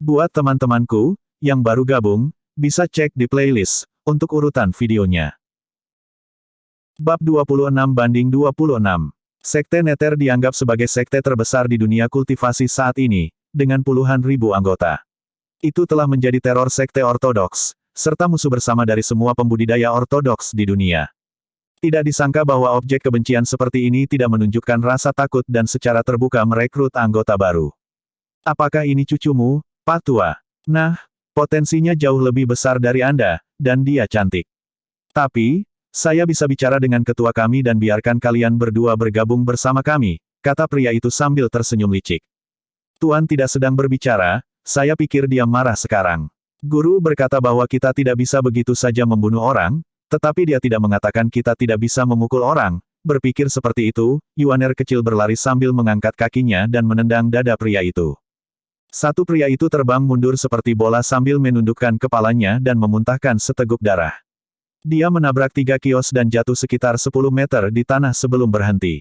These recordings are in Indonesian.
Buat teman-temanku, yang baru gabung, bisa cek di playlist, untuk urutan videonya. Bab 26/26. Sekte Nether dianggap sebagai sekte terbesar di dunia kultivasi saat ini, dengan puluhan ribu anggota. Itu telah menjadi teror sekte ortodoks, serta musuh bersama dari semua pembudidaya ortodoks di dunia. Tidak disangka bahwa objek kebencian seperti ini tidak menunjukkan rasa takut dan secara terbuka merekrut anggota baru. Apakah ini cucumu, Pak Tua? Nah, potensinya jauh lebih besar dari Anda, dan dia cantik. Tapi, saya bisa bicara dengan ketua kami dan biarkan kalian berdua bergabung bersama kami, kata pria itu sambil tersenyum licik. Tuan tidak sedang berbicara, saya pikir dia marah sekarang. Guru berkata bahwa kita tidak bisa begitu saja membunuh orang, tetapi dia tidak mengatakan kita tidak bisa memukul orang. Berpikir seperti itu, Yuaner kecil berlari sambil mengangkat kakinya dan menendang dada pria itu. Satu pria itu terbang mundur seperti bola sambil menundukkan kepalanya dan memuntahkan seteguk darah. Dia menabrak 3 kios dan jatuh sekitar 10 meter di tanah sebelum berhenti.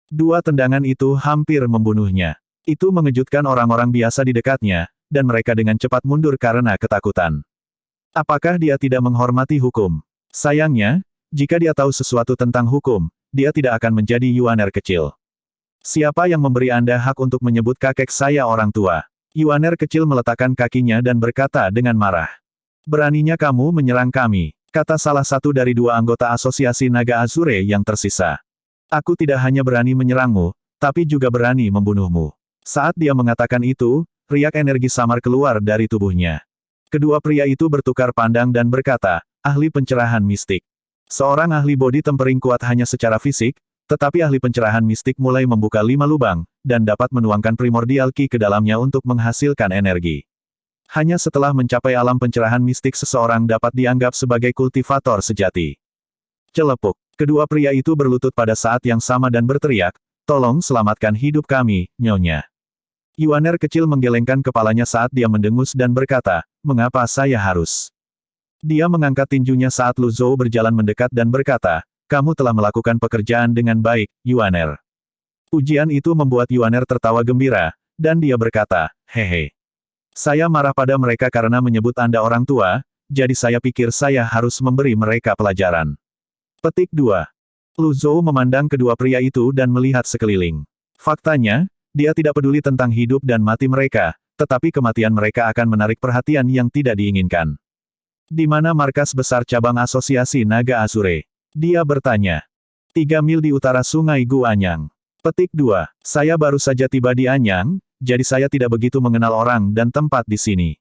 Dua tendangan itu hampir membunuhnya. Itu mengejutkan orang-orang biasa di dekatnya, dan mereka dengan cepat mundur karena ketakutan. Apakah dia tidak menghormati hukum? Sayangnya, jika dia tahu sesuatu tentang hukum, dia tidak akan menjadi Yuaner kecil. Siapa yang memberi Anda hak untuk menyebut kakek saya orang tua? Yuaner kecil meletakkan kakinya dan berkata dengan marah. Beraninya kamu menyerang kami, kata salah satu dari dua anggota asosiasi naga Azure yang tersisa. Aku tidak hanya berani menyerangmu, tapi juga berani membunuhmu. Saat dia mengatakan itu, riak energi samar keluar dari tubuhnya. Kedua pria itu bertukar pandang dan berkata, ahli pencerahan mistik. Seorang ahli body tempering kuat hanya secara fisik, tetapi ahli pencerahan mistik mulai membuka 5 lubang, dan dapat menuangkan primordial ki ke dalamnya untuk menghasilkan energi. Hanya setelah mencapai alam pencerahan mistik seseorang dapat dianggap sebagai kultivator sejati. Celepuk. Kedua pria itu berlutut pada saat yang sama dan berteriak, tolong selamatkan hidup kami, Nyonya. Yuaner kecil menggelengkan kepalanya saat dia mendengus dan berkata, mengapa saya harus? Dia mengangkat tinjunya saat Lu Zhou berjalan mendekat dan berkata, kamu telah melakukan pekerjaan dengan baik, Yuaner. Ujian itu membuat Yuaner tertawa gembira, dan dia berkata, hehe. Saya marah pada mereka karena menyebut Anda orang tua, jadi saya pikir saya harus memberi mereka pelajaran. Petik 2. Lu Zhou memandang kedua pria itu dan melihat sekeliling. Faktanya, dia tidak peduli tentang hidup dan mati mereka, tetapi kematian mereka akan menarik perhatian yang tidak diinginkan. Di mana markas besar cabang asosiasi naga Azure? Dia bertanya. 3 mil di utara sungai Gu Anyang. Petik 2. Saya baru saja tiba di Anyang, jadi saya tidak begitu mengenal orang dan tempat di sini.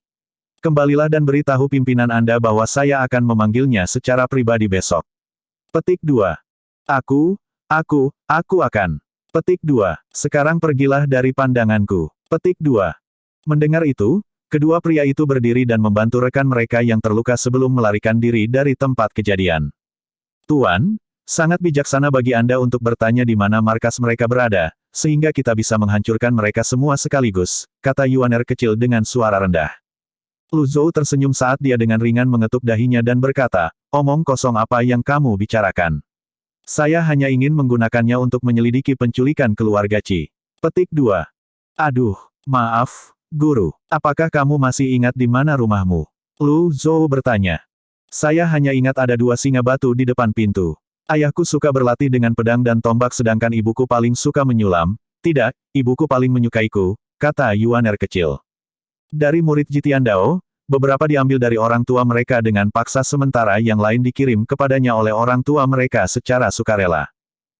Kembalilah dan beritahu pimpinan Anda bahwa saya akan memanggilnya secara pribadi besok. Petik 2. Aku akan. Petik 2. Sekarang pergilah dari pandanganku. Petik 2. Mendengar itu, kedua pria itu berdiri dan membantu rekan mereka yang terluka sebelum melarikan diri dari tempat kejadian. Tuan, sangat bijaksana bagi Anda untuk bertanya di mana markas mereka berada, sehingga kita bisa menghancurkan mereka semua sekaligus, kata Yuaner kecil dengan suara rendah. Lu Zhou tersenyum saat dia dengan ringan mengetuk dahinya dan berkata, omong kosong apa yang kamu bicarakan? Saya hanya ingin menggunakannya untuk menyelidiki penculikan keluarga Qi. Petik 2. Aduh, maaf, Guru, apakah kamu masih ingat di mana rumahmu? Lu Zhou bertanya. Saya hanya ingat ada 2 singa batu di depan pintu. Ayahku suka berlatih dengan pedang dan tombak sedangkan ibuku paling suka menyulam. Tidak, ibuku paling menyukaiku, kata Yuaner kecil. Dari murid Jitian Dao, beberapa diambil dari orang tua mereka dengan paksa sementara yang lain dikirim kepadanya oleh orang tua mereka secara sukarela.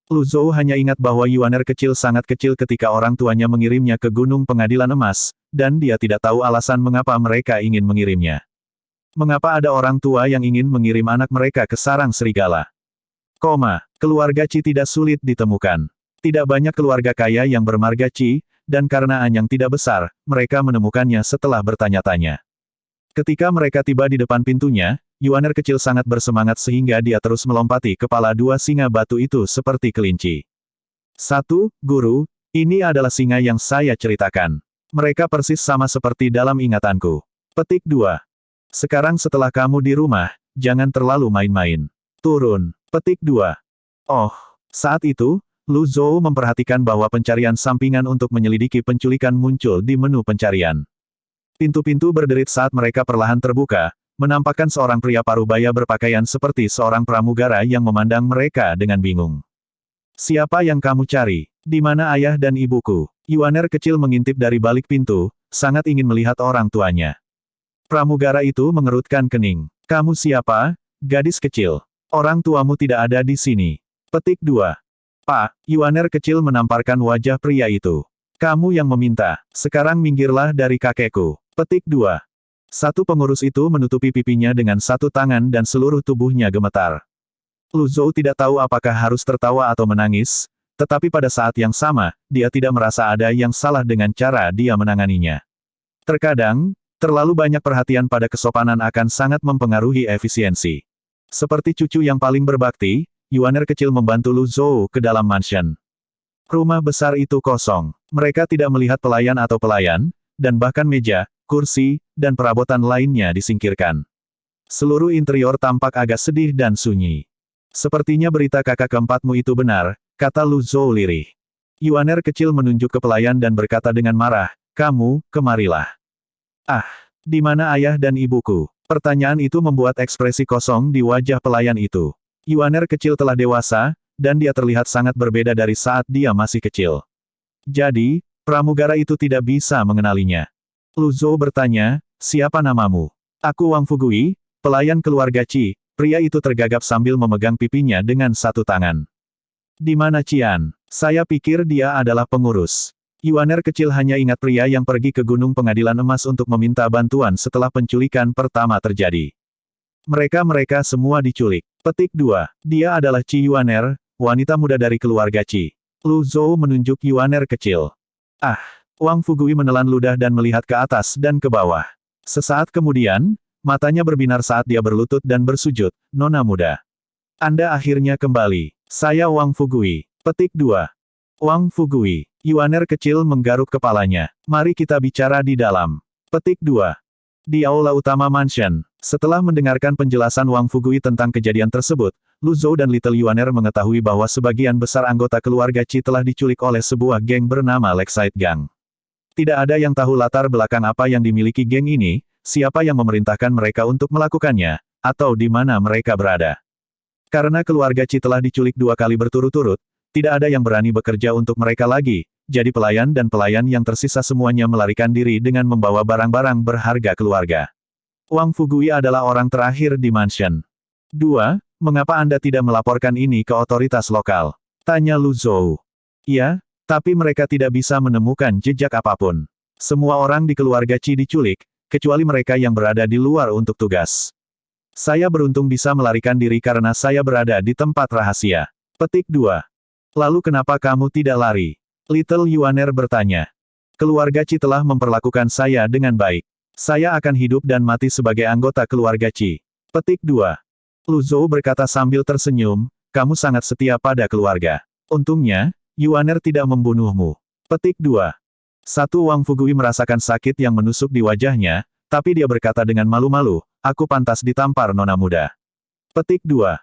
Lu Zhou hanya ingat bahwa Yuaner kecil sangat kecil ketika orang tuanya mengirimnya ke Gunung Pengadilan Emas, dan dia tidak tahu alasan mengapa mereka ingin mengirimnya. Mengapa ada orang tua yang ingin mengirim anak mereka ke sarang serigala? Keluarga Qi tidak sulit ditemukan. Tidak banyak keluarga kaya yang bermarga Qi, dan karena Anyang tidak besar, mereka menemukannya setelah bertanya-tanya. Ketika mereka tiba di depan pintunya, Yuaner kecil sangat bersemangat sehingga dia terus melompati kepala 2 singa batu itu seperti kelinci. 1. Guru, ini adalah singa yang saya ceritakan. Mereka persis sama seperti dalam ingatanku. Petik 2. Sekarang setelah kamu di rumah, jangan terlalu main-main. Turun. Petik 2. Oh, saat itu, Lu Zhou memperhatikan bahwa pencarian sampingan untuk menyelidiki penculikan muncul di menu pencarian. Pintu-pintu berderit saat mereka perlahan terbuka, menampakkan seorang pria parubaya berpakaian seperti seorang pramugara yang memandang mereka dengan bingung. Siapa yang kamu cari? Di mana ayah dan ibuku? Yuaner kecil mengintip dari balik pintu, sangat ingin melihat orang tuanya. Pramugara itu mengerutkan kening. Kamu siapa, gadis kecil? Orang tuamu tidak ada di sini. Petik 2. Pak, Yuaner kecil menamparkan wajah pria itu. Kamu yang meminta. Sekarang minggirlah dari kakekku. Petik 2. Satu pengurus itu menutupi pipinya dengan satu tangan dan seluruh tubuhnya gemetar. Lu Zhou tidak tahu apakah harus tertawa atau menangis, tetapi pada saat yang sama, dia tidak merasa ada yang salah dengan cara dia menanganinya. Terkadang, terlalu banyak perhatian pada kesopanan akan sangat mempengaruhi efisiensi. Seperti cucu yang paling berbakti, Yuaner kecil membantu Lu Zhou ke dalam mansion. Rumah besar itu kosong. Mereka tidak melihat pelayan atau pelayan, dan bahkan meja, kursi, dan perabotan lainnya disingkirkan. Seluruh interior tampak agak sedih dan sunyi. Sepertinya berita kakak keempatmu itu benar, kata Lu Zhou lirih. Yuaner kecil menunjuk ke pelayan dan berkata dengan marah, kamu, kemarilah. Ah, di mana ayah dan ibuku? Pertanyaan itu membuat ekspresi kosong di wajah pelayan itu. Yuaner kecil telah dewasa, dan dia terlihat sangat berbeda dari saat dia masih kecil. Jadi, pramugara itu tidak bisa mengenalinya. Lu Zhou bertanya, siapa namamu? Aku Wang Fugui, pelayan keluarga Qi. Pria itu tergagap sambil memegang pipinya dengan satu tangan. Di mana Qian? Saya pikir dia adalah pengurus. Yuaner kecil hanya ingat pria yang pergi ke Gunung Pengadilan Emas untuk meminta bantuan setelah penculikan pertama terjadi. Mereka semua diculik. Petik 2. Dia adalah Qi Yuaner, wanita muda dari keluarga Qi. Lu Zhou menunjuk Yuaner kecil. Ah, Wang Fugui menelan ludah dan melihat ke atas dan ke bawah. Sesaat kemudian, matanya berbinar saat dia berlutut dan bersujud, Nona muda. Anda akhirnya kembali. Saya Wang Fugui. Petik 2. Wang Fugui. Yuaner kecil menggaruk kepalanya. Mari kita bicara di dalam. Petik 2. Di aula utama mansion. Setelah mendengarkan penjelasan Wang Fugui tentang kejadian tersebut, Lu Zhou dan Little Yuaner mengetahui bahwa sebagian besar anggota keluarga Qi telah diculik oleh sebuah geng bernama Lakeside Gang. Tidak ada yang tahu latar belakang apa yang dimiliki geng ini, siapa yang memerintahkan mereka untuk melakukannya, atau di mana mereka berada. Karena keluarga Qi telah diculik 2 kali berturut-turut, tidak ada yang berani bekerja untuk mereka lagi, jadi pelayan dan pelayan yang tersisa semuanya melarikan diri dengan membawa barang-barang berharga keluarga. Wang Fugui adalah orang terakhir di mansion. 2. Mengapa Anda tidak melaporkan ini ke otoritas lokal? Tanya Lu Zhou. Ya, tapi mereka tidak bisa menemukan jejak apapun. Semua orang di keluarga Qi diculik, kecuali mereka yang berada di luar untuk tugas. Saya beruntung bisa melarikan diri karena saya berada di tempat rahasia. Petik 2. Lalu kenapa kamu tidak lari? Little Yuaner bertanya. Keluarga Qi telah memperlakukan saya dengan baik. Saya akan hidup dan mati sebagai anggota keluarga Qi. Petik 2. Lu Zhou berkata sambil tersenyum, kamu sangat setia pada keluarga. Untungnya, Yuaner tidak membunuhmu. Petik 2. Satu Wang Fugui merasakan sakit yang menusuk di wajahnya, tapi dia berkata dengan malu-malu, aku pantas ditampar nona muda. Petik 2.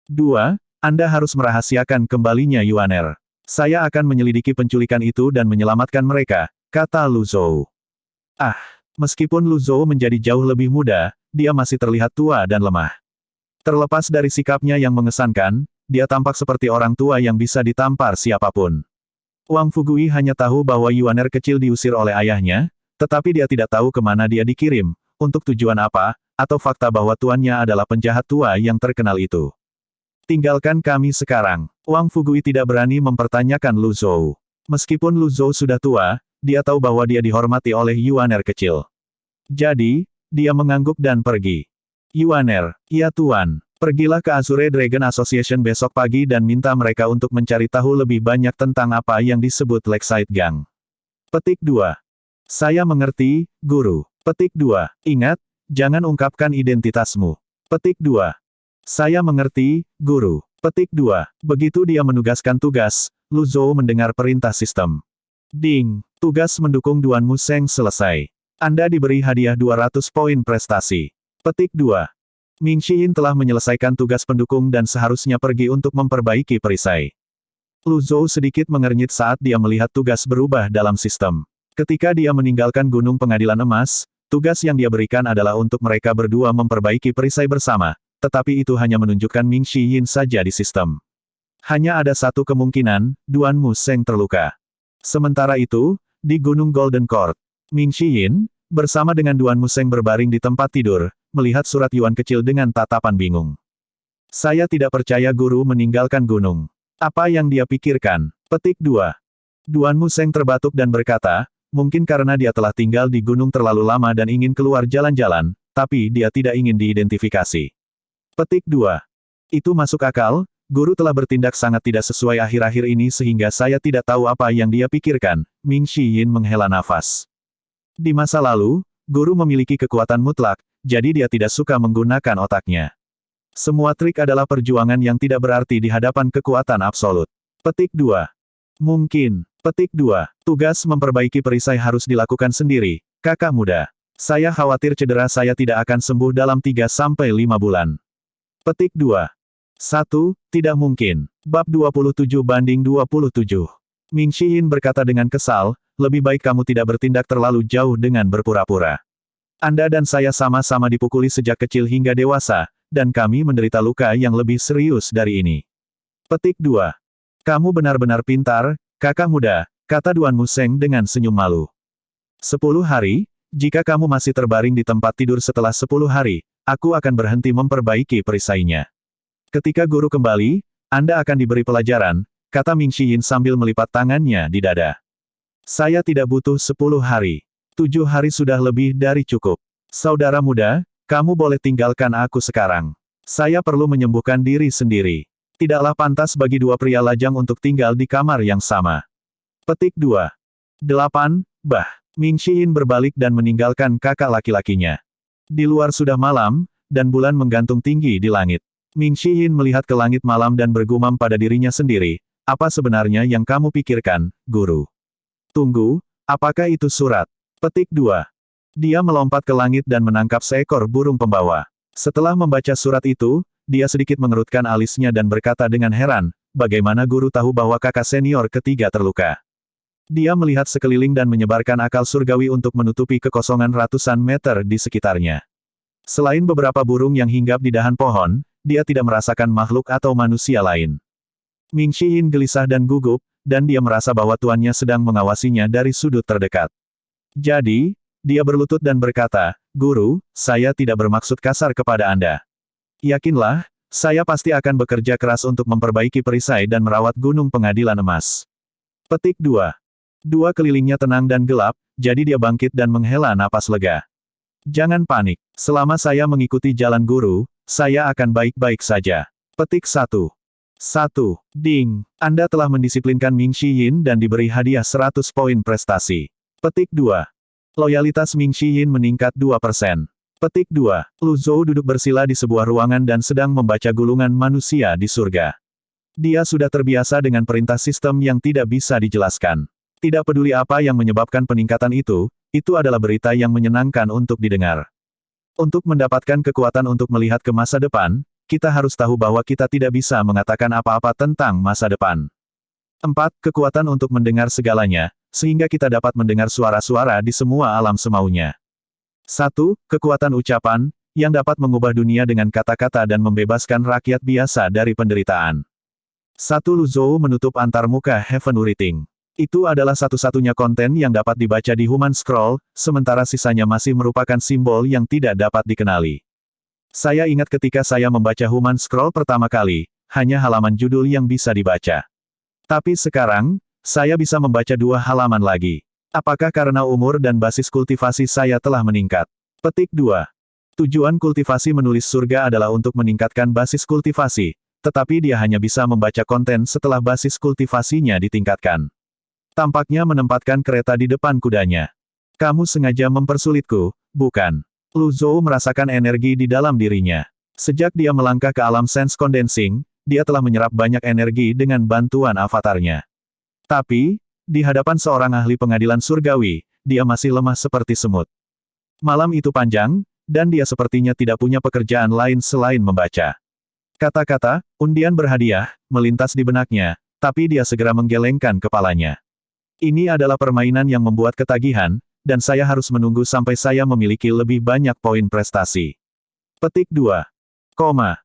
2. Anda harus merahasiakan kembalinya Yuaner. Saya akan menyelidiki penculikan itu dan menyelamatkan mereka, kata Lu Zhou. Ah, meskipun Lu Zhou menjadi jauh lebih muda, dia masih terlihat tua dan lemah. Terlepas dari sikapnya yang mengesankan, dia tampak seperti orang tua yang bisa ditampar siapapun. Wang Fugui hanya tahu bahwa Yuaner kecil diusir oleh ayahnya, tetapi dia tidak tahu kemana dia dikirim, untuk tujuan apa, atau fakta bahwa tuannya adalah penjahat tua yang terkenal itu. Tinggalkan kami sekarang. Wang Fugui tidak berani mempertanyakan Lu Zhou. Meskipun Lu Zhou sudah tua, dia tahu bahwa dia dihormati oleh Yuaner kecil. Jadi, dia mengangguk dan pergi. Yuaner, ya tuan. Pergilah ke Azure Dragon Association besok pagi dan minta mereka untuk mencari tahu lebih banyak tentang apa yang disebut Lakeside Gang. Petik 2. Saya mengerti, guru. Petik 2. Ingat, jangan ungkapkan identitasmu. Petik 2. Saya mengerti, guru. Petik 2. Begitu dia menugaskan tugas, Lu Zhou mendengar perintah sistem. Ding. Tugas mendukung Duan Museng selesai. Anda diberi hadiah 200 poin prestasi. Petik 2. Ming Xiyin telah menyelesaikan tugas pendukung dan seharusnya pergi untuk memperbaiki perisai. Lu Zhou sedikit mengernyit saat dia melihat tugas berubah dalam sistem. Ketika dia meninggalkan Gunung Pengadilan Emas, Tugas yang dia berikan adalah untuk mereka berdua memperbaiki perisai bersama, tetapi itu hanya menunjukkan Ming Shi Yin saja di sistem. Hanya ada satu kemungkinan, Duan Mu Seng terluka. Sementara itu, di Gunung Golden Court, Ming Shi Yin, bersama dengan Duan Mu Seng berbaring di tempat tidur, melihat surat Yuan kecil dengan tatapan bingung. Saya tidak percaya guru meninggalkan gunung. Apa yang dia pikirkan? Petik 2. Duan Mu Seng terbatuk dan berkata, mungkin karena dia telah tinggal di gunung terlalu lama dan ingin keluar jalan-jalan, tapi dia tidak ingin diidentifikasi. Petik 2. Itu masuk akal. Guru telah bertindak sangat tidak sesuai akhir-akhir ini sehingga saya tidak tahu apa yang dia pikirkan. Ming Shi Yin menghela nafas. Di masa lalu, guru memiliki kekuatan mutlak, jadi dia tidak suka menggunakan otaknya. Semua trik adalah perjuangan yang tidak berarti di hadapan kekuatan absolut. Petik 2. Mungkin. Petik 2. Tugas memperbaiki perisai harus dilakukan sendiri, kakak muda. Saya khawatir cedera saya tidak akan sembuh dalam 3-5 bulan. Petik 2. 1. Tidak mungkin. Bab 27/27. Ming Shi Yin berkata dengan kesal, lebih baik kamu tidak bertindak terlalu jauh dengan berpura-pura. Anda dan saya sama-sama dipukuli sejak kecil hingga dewasa, dan kami menderita luka yang lebih serius dari ini. Petik 2. Kamu benar-benar pintar, kakak muda, kata Duan Mu Seng dengan senyum malu. 10 hari, jika kamu masih terbaring di tempat tidur setelah 10 hari, aku akan berhenti memperbaiki perisainya. Ketika guru kembali, Anda akan diberi pelajaran, kata Ming Shi Yin sambil melipat tangannya di dada. Saya tidak butuh 10 hari. 7 hari sudah lebih dari cukup. Saudara muda, kamu boleh tinggalkan aku sekarang. Saya perlu menyembuhkan diri sendiri. Tidaklah pantas bagi dua pria lajang untuk tinggal di kamar yang sama. Petik 2. 8. Bah. Ming Shi Yin berbalik dan meninggalkan kakak laki-lakinya. Di luar sudah malam, dan bulan menggantung tinggi di langit. Ming Shi Yin melihat ke langit malam dan bergumam pada dirinya sendiri, apa sebenarnya yang kamu pikirkan, guru? Tunggu, apakah itu surat? Petik 2. Dia melompat ke langit dan menangkap seekor burung pembawa. Setelah membaca surat itu, dia sedikit mengerutkan alisnya dan berkata dengan heran, bagaimana guru tahu bahwa kakak senior ketiga terluka? Dia melihat sekeliling dan menyebarkan akal surgawi untuk menutupi kekosongan ratusan meter di sekitarnya. Selain beberapa burung yang hinggap di dahan pohon, dia tidak merasakan makhluk atau manusia lain. Ming Shi Yin gelisah dan gugup, dan dia merasa bahwa tuannya sedang mengawasinya dari sudut terdekat. Jadi, dia berlutut dan berkata, guru, saya tidak bermaksud kasar kepada Anda. Yakinlah, saya pasti akan bekerja keras untuk memperbaiki perisai dan merawat gunung pengadilan emas. Petik 2. Dua kelilingnya tenang dan gelap, jadi dia bangkit dan menghela napas lega. Jangan panik, selama saya mengikuti jalan guru, saya akan baik-baik saja. Petik 1. 1. Ding. Anda telah mendisiplinkan Ming Shi Yin dan diberi hadiah 100 poin prestasi. Petik 2. Loyalitas Ming Shi Yin meningkat 2%. Petik 2. Lu Zhou duduk bersila di sebuah ruangan dan sedang membaca gulungan manusia di surga. Dia sudah terbiasa dengan perintah sistem yang tidak bisa dijelaskan. Tidak peduli apa yang menyebabkan peningkatan itu adalah berita yang menyenangkan untuk didengar. Untuk mendapatkan kekuatan untuk melihat ke masa depan, kita harus tahu bahwa kita tidak bisa mengatakan apa-apa tentang masa depan. 4. Kekuatan untuk mendengar segalanya, sehingga kita dapat mendengar suara-suara di semua alam semaunya. 1. Kekuatan ucapan, yang dapat mengubah dunia dengan kata-kata dan membebaskan rakyat biasa dari penderitaan. 1. Lu Zhou menutup antarmuka Heaven Writing. Itu adalah satu-satunya konten yang dapat dibaca di Human Scroll, sementara sisanya masih merupakan simbol yang tidak dapat dikenali. Saya ingat ketika saya membaca Human Scroll pertama kali, hanya halaman judul yang bisa dibaca. Tapi sekarang, saya bisa membaca 2 halaman lagi. Apakah karena umur dan basis kultivasi saya telah meningkat? Petik 2. Tujuan kultivasi menulis surga adalah untuk meningkatkan basis kultivasi, tetapi dia hanya bisa membaca konten setelah basis kultivasinya ditingkatkan. Tampaknya menempatkan kereta di depan kudanya. Kamu sengaja mempersulitku, bukan? Lu Zhou merasakan energi di dalam dirinya. Sejak dia melangkah ke alam sense condensing, dia telah menyerap banyak energi dengan bantuan avatarnya. Tapi, di hadapan seorang ahli pengadilan surgawi, dia masih lemah seperti semut. Malam itu panjang, dan dia sepertinya tidak punya pekerjaan lain selain membaca. Kata-kata, undian berhadiah, melintas di benaknya, tapi dia segera menggelengkan kepalanya. Ini adalah permainan yang membuat ketagihan, dan saya harus menunggu sampai saya memiliki lebih banyak poin prestasi. Petik 2.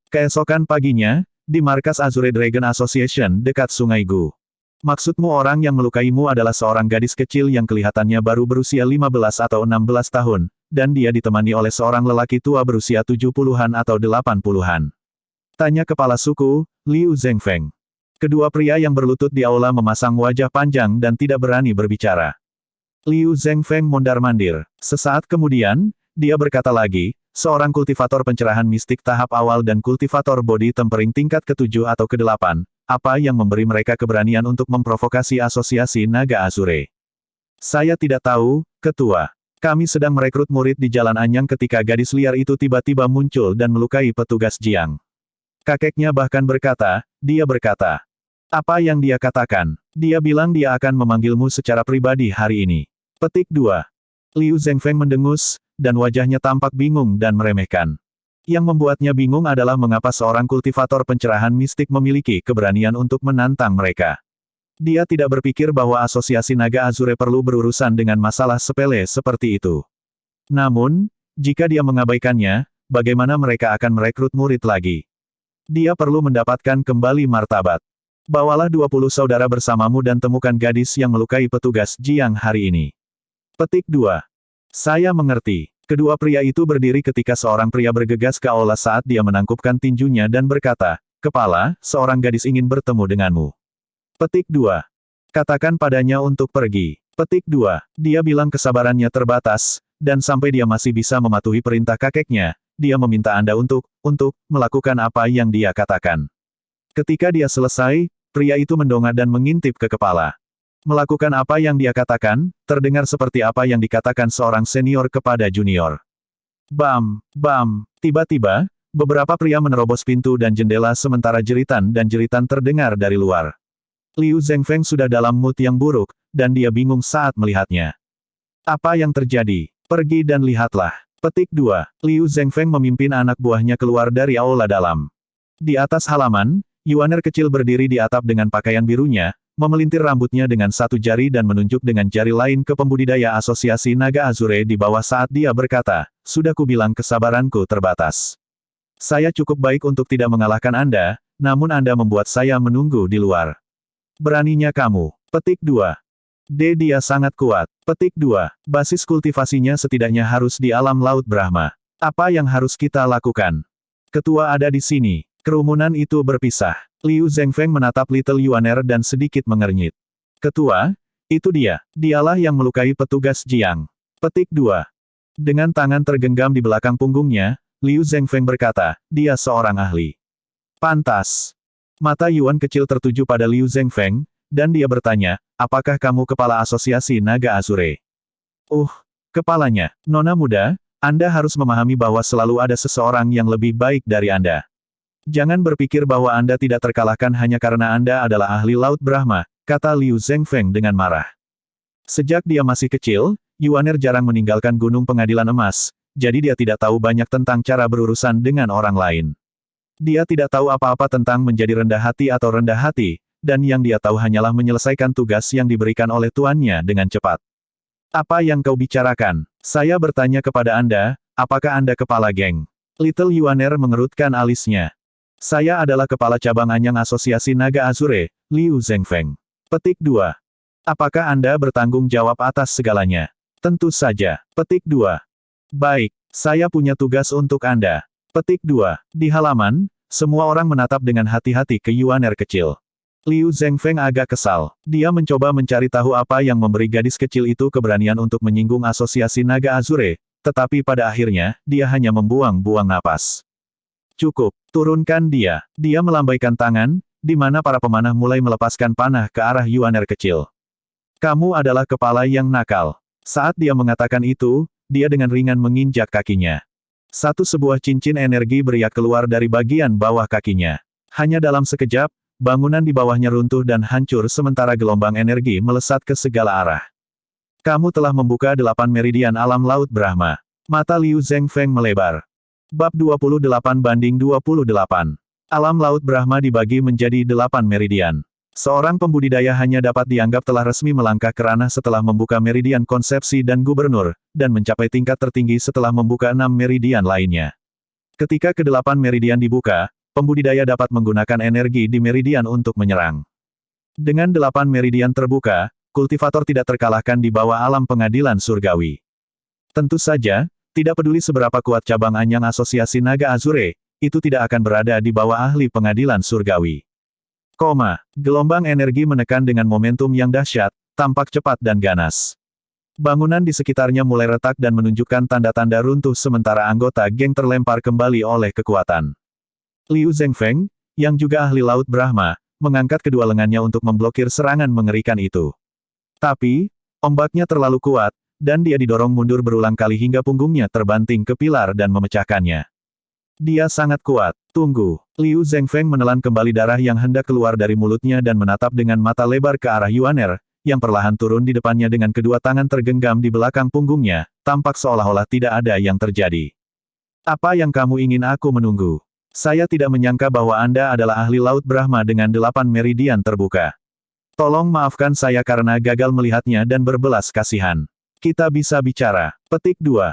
Keesokan paginya, di markas Azure Dragon Association dekat Sungai Gu. Maksudmu orang yang melukaimu adalah seorang gadis kecil yang kelihatannya baru berusia 15 atau 16 tahun, dan dia ditemani oleh seorang lelaki tua berusia 70-an atau 80-an. Tanya kepala suku, Liu Zhengfeng. Kedua pria yang berlutut di aula memasang wajah panjang dan tidak berani berbicara. Liu Zhengfeng mondar-mandir. Sesaat kemudian, dia berkata lagi, seorang kultivator pencerahan mistik tahap awal dan kultivator body tempering tingkat ke-7 atau ke-8, apa yang memberi mereka keberanian untuk memprovokasi asosiasi naga Azure? Saya tidak tahu, Ketua. Kami sedang merekrut murid di Jalan Anyang ketika gadis liar itu tiba-tiba muncul dan melukai petugas Jiang. Kakeknya bahkan berkata, dia berkata. Apa yang dia katakan? Dia bilang dia akan memanggilmu secara pribadi hari ini. Petik 2. Liu Zhengfeng mendengus, dan wajahnya tampak bingung dan meremehkan. Yang membuatnya bingung adalah mengapa seorang kultivator pencerahan mistik memiliki keberanian untuk menantang mereka. Dia tidak berpikir bahwa asosiasi naga Azure perlu berurusan dengan masalah sepele seperti itu. Namun, jika dia mengabaikannya, bagaimana mereka akan merekrut murid lagi? Dia perlu mendapatkan kembali martabat. Bawalah 20 saudara bersamamu dan temukan gadis yang melukai petugas Jiang hari ini. Petik 2. Saya mengerti. Kedua pria itu berdiri ketika seorang pria bergegas ke aula saat dia menangkupkan tinjunya dan berkata, Kepala, seorang gadis ingin bertemu denganmu. Petik 2. Katakan padanya untuk pergi. Petik 2. Dia bilang kesabarannya terbatas, dan sampai dia masih bisa mematuhi perintah kakeknya, dia meminta Anda untuk melakukan apa yang dia katakan. Ketika dia selesai, pria itu mendongak dan mengintip ke kepala. Melakukan apa yang dia katakan, terdengar seperti apa yang dikatakan seorang senior kepada junior. Bam, bam, tiba-tiba, beberapa pria menerobos pintu dan jendela sementara jeritan dan jeritan terdengar dari luar. Liu Zhengfeng sudah dalam mood yang buruk, dan dia bingung saat melihatnya. Apa yang terjadi? Pergi dan lihatlah. Petik 2. Liu Zhengfeng memimpin anak buahnya keluar dari aula dalam. Di atas halaman, Yuaner kecil berdiri di atap dengan pakaian birunya, memelintir rambutnya dengan satu jari dan menunjuk dengan jari lain ke pembudidaya asosiasi naga Azure di bawah saat dia berkata, sudah kubilang kesabaranku terbatas. Saya cukup baik untuk tidak mengalahkan Anda, namun Anda membuat saya menunggu di luar. Beraninya kamu. Petik 2. Dia sangat kuat. Petik 2. Basis kultivasinya setidaknya harus di alam laut Brahma. Apa yang harus kita lakukan? Ketua ada di sini. Kerumunan itu berpisah. Liu Zhengfeng menatap Little Yuaner dan sedikit mengernyit. Ketua, itu dia. Dialah yang melukai petugas Jiang. Petik 2. Dengan tangan tergenggam di belakang punggungnya, Liu Zhengfeng berkata, dia seorang ahli. Pantas. Mata Yuan kecil tertuju pada Liu Zhengfeng, dan dia bertanya, apakah kamu kepala asosiasi naga Azure? Kepalanya. Nona muda, Anda harus memahami bahwa selalu ada seseorang yang lebih baik dari Anda. Jangan berpikir bahwa Anda tidak terkalahkan hanya karena Anda adalah ahli laut Brahma, kata Liu Zhengfeng dengan marah. Sejak dia masih kecil, Yuaner jarang meninggalkan Gunung Pengadilan Emas, jadi dia tidak tahu banyak tentang cara berurusan dengan orang lain. Dia tidak tahu apa-apa tentang menjadi rendah hati atau rendah hati, dan yang dia tahu hanyalah menyelesaikan tugas yang diberikan oleh tuannya dengan cepat. Apa yang kau bicarakan? Saya bertanya kepada Anda, apakah Anda kepala geng? Little Yuaner mengerutkan alisnya. Saya adalah kepala cabang Anyang Asosiasi Naga Azure, Liu Zhengfeng. Petik 2. Apakah Anda bertanggung jawab atas segalanya? Tentu saja. Petik 2. Baik, saya punya tugas untuk Anda. Petik 2. Di halaman, semua orang menatap dengan hati-hati ke Yuaner kecil. Liu Zhengfeng agak kesal. Dia mencoba mencari tahu apa yang memberi gadis kecil itu keberanian untuk menyinggung Asosiasi Naga Azure, tetapi pada akhirnya, dia hanya membuang-buang napas. Cukup, turunkan dia. Dia melambaikan tangan, di mana para pemanah mulai melepaskan panah ke arah Yuaner kecil. Kamu adalah kepala yang nakal. Saat dia mengatakan itu, dia dengan ringan menginjak kakinya. Sebuah cincin energi beriak keluar dari bagian bawah kakinya. Hanya dalam sekejap, bangunan di bawahnya runtuh dan hancur sementara gelombang energi melesat ke segala arah. Kamu telah membuka 8 meridian alam laut Brahma. Mata Liu Zhengfeng melebar. Bab 28/28. Alam Laut Brahma dibagi menjadi 8 meridian. Seorang pembudidaya hanya dapat dianggap telah resmi melangkah ke ranah setelah membuka meridian konsepsi dan gubernur, dan mencapai tingkat tertinggi setelah membuka 6 meridian lainnya. Ketika ke-8 meridian dibuka, pembudidaya dapat menggunakan energi di meridian untuk menyerang. Dengan 8 meridian terbuka, kultivator tidak terkalahkan di bawah alam pengadilan surgawi. Tentu saja, tidak peduli seberapa kuat cabang anyang asosiasi naga Azure, itu tidak akan berada di bawah ahli pengadilan surgawi. Gelombang energi menekan dengan momentum yang dahsyat, tampak cepat dan ganas. Bangunan di sekitarnya mulai retak dan menunjukkan tanda-tanda runtuh sementara anggota geng terlempar kembali oleh kekuatan. Liu Zhengfeng, yang juga ahli Laut Brahma, mengangkat kedua lengannya untuk memblokir serangan mengerikan itu. Tapi, ombaknya terlalu kuat, dan dia didorong mundur berulang kali hingga punggungnya terbanting ke pilar dan memecahkannya. Dia sangat kuat. Tunggu. Liu Zhengfeng menelan kembali darah yang hendak keluar dari mulutnya dan menatap dengan mata lebar ke arah Yuaner, yang perlahan turun di depannya dengan kedua tangan tergenggam di belakang punggungnya, tampak seolah-olah tidak ada yang terjadi. Apa yang kamu ingin aku menunggu? Saya tidak menyangka bahwa Anda adalah ahli Laut Brahma dengan 8 meridian terbuka. Tolong maafkan saya karena gagal melihatnya dan berbelas kasihan. Kita bisa bicara. Petik 2.